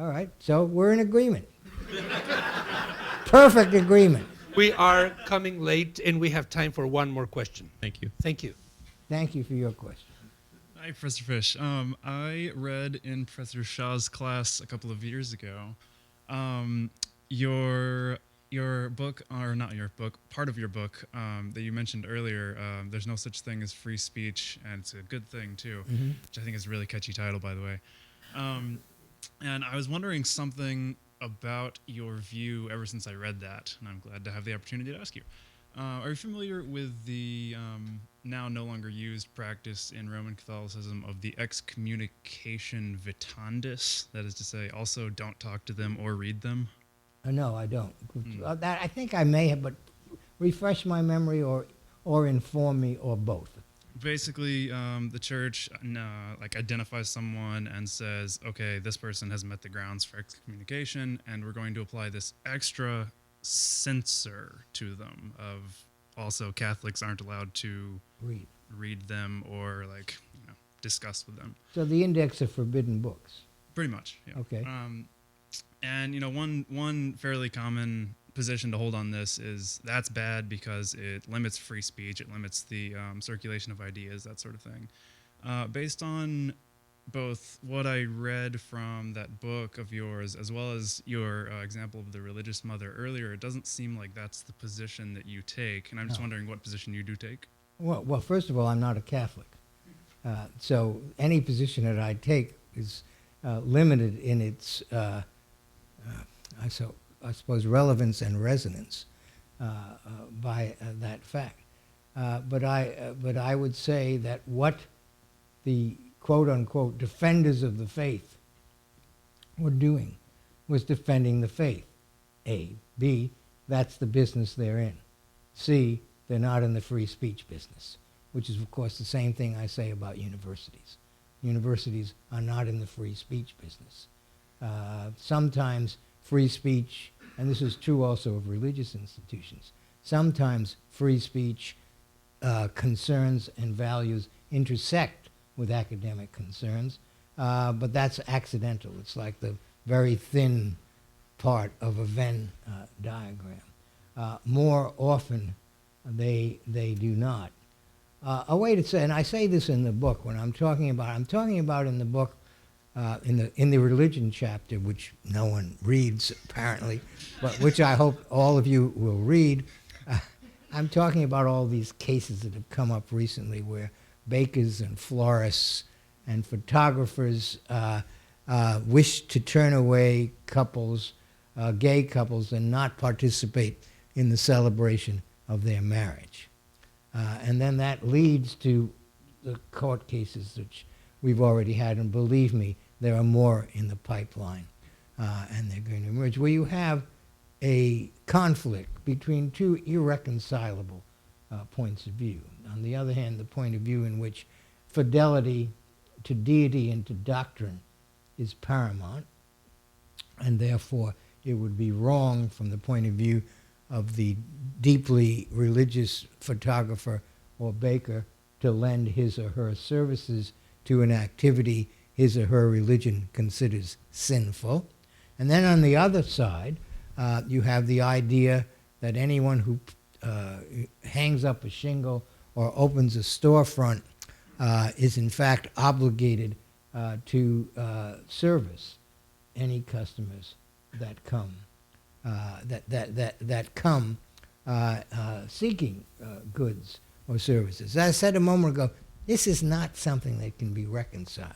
All right, so we're in agreement. Perfect agreement. We are coming late, and we have time for one more question. Thank you. Thank you. Thank you for your question. Hi, Professor Fish. I read in Professor Shah's class a couple of years ago your book, or not your book, part of your book that you mentioned earlier, There's No Such Thing as Free Speech, and it's a good thing, too, which I think is a really catchy title, by the way. And I was wondering something about your view ever since I read that, and I'm glad to have the opportunity to ask you. Are you familiar with the now no longer used practice in Roman Catholicism of the excommunication vitandis? That is to say, also don't talk to them or read them? No, I don't. That, I think I may have, but refresh my memory or inform me, or both. Basically, the church identifies someone and says, okay, this person has met the grounds for excommunication, and we're going to apply this extra censor to them of also Catholics aren't allowed to read them or discuss with them. So the index of forbidden books. Pretty much, yeah. Okay. And one fairly common position to hold on this is that's bad because it limits free speech, it limits the circulation of ideas, that sort of thing. Based on both what I read from that book of yours as well as your example of the religious mother earlier, it doesn't seem like that's the position that you take, and I'm just wondering what position you do take. Well, first of all, I'm not a Catholic. So any position that I take is limited in its, I suppose, relevance and resonance by that fact. But I would say that what the quote-unquote defenders of the faith were doing was defending the faith. A. B, that's the business they're in. C, they're not in the free speech business, which is, of course, the same thing I say about universities. Universities are not in the free speech business. Sometimes free speech, and this is true also of religious institutions, sometimes free speech concerns and values intersect with academic concerns, but that's accidental. It's like the very thin part of a Venn diagram. More often, they do not. A way to say, and I say this in the book when I'm talking about in the book, in the religion chapter, which no one reads apparently, but which I hope all of you will read. I'm talking about all these cases that have come up recently where bakers and florists and photographers wish to turn away couples, gay couples, and not participate in the celebration of their marriage. And then that leads to the court cases which we've already had, and believe me, there are more in the pipeline, and they're going to emerge, where you have a conflict between two irreconcilable points of view. On the other hand, the point of view in which fidelity to deity and to doctrine is paramount, and therefore it would be wrong from the point of view of the deeply religious photographer or baker to lend his or her services to an activity his or her religion considers sinful. And then on the other side, you have the idea that anyone who hangs up a shingle or opens a storefront is in fact obligated to service any customers that come seeking goods or services. As I said a moment ago, This is not something that can be reconciled.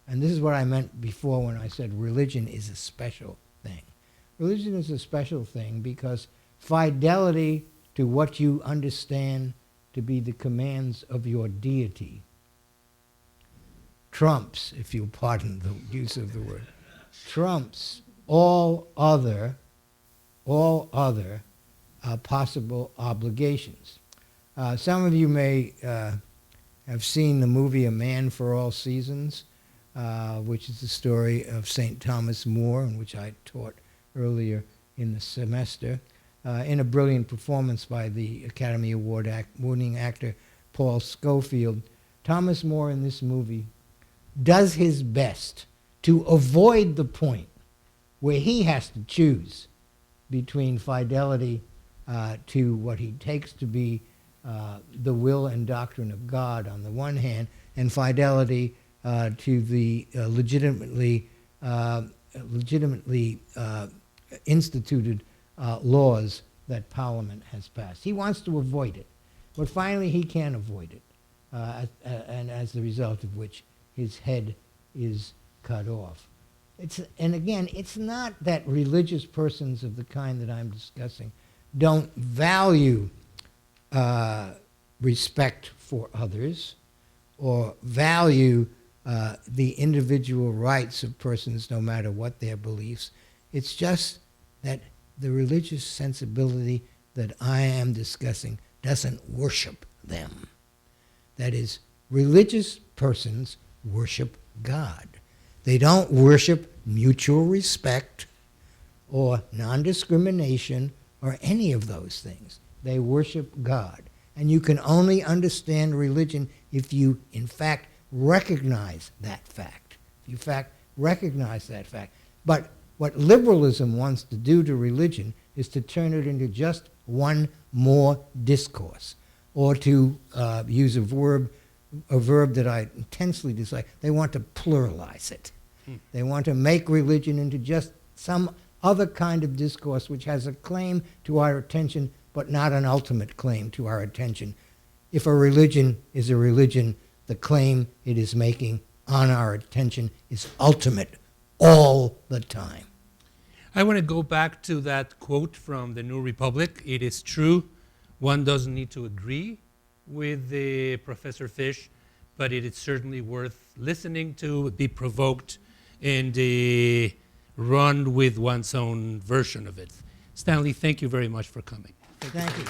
And this is what I meant before when I said religion is a special thing. Religion is a special thing because fidelity to what you understand to be the commands of your deity trumps, if you'll pardon the use of the word, trumps all other possible obligations. Some of you may have seen the movie A Man for All Seasons, which is the story of St. Thomas More, in which I taught earlier in the semester, in a brilliant performance by the Academy Award-winning actor Paul Scofield. Thomas More in this movie does his best to avoid the point where he has to choose between fidelity to what he takes to be the will and doctrine of God on the one hand, and fidelity to the legitimately instituted laws that Parliament has passed. He wants to avoid it, but finally he can't avoid it, and as the result of which his head is cut off. And again, it's not that religious persons of the kind that I'm discussing don't value respect for others or value the individual rights of persons no matter what their beliefs. It's just that the religious sensibility that I am discussing doesn't worship them. That is, religious persons worship God. They don't worship mutual respect or non-discrimination or any of those things. They worship God. And you can only understand religion if you, in fact, recognize that fact. If you, in fact, recognize that fact. But what liberalism wants to do to religion is to turn it into just one more discourse, or to use a verb that I intensely dislike. They want to pluralize it. They want to make religion into just some other kind of discourse which has a claim to our attention, but not an ultimate claim to our attention. If a religion is a religion, the claim it is making on our attention is ultimate all the time. I want to go back to that quote from the New Republic. It is true, one doesn't need to agree with Professor Fish, but it is certainly worth listening to, be provoked, and run with one's own version of it. Stanley, thank you very much for coming. Thank you.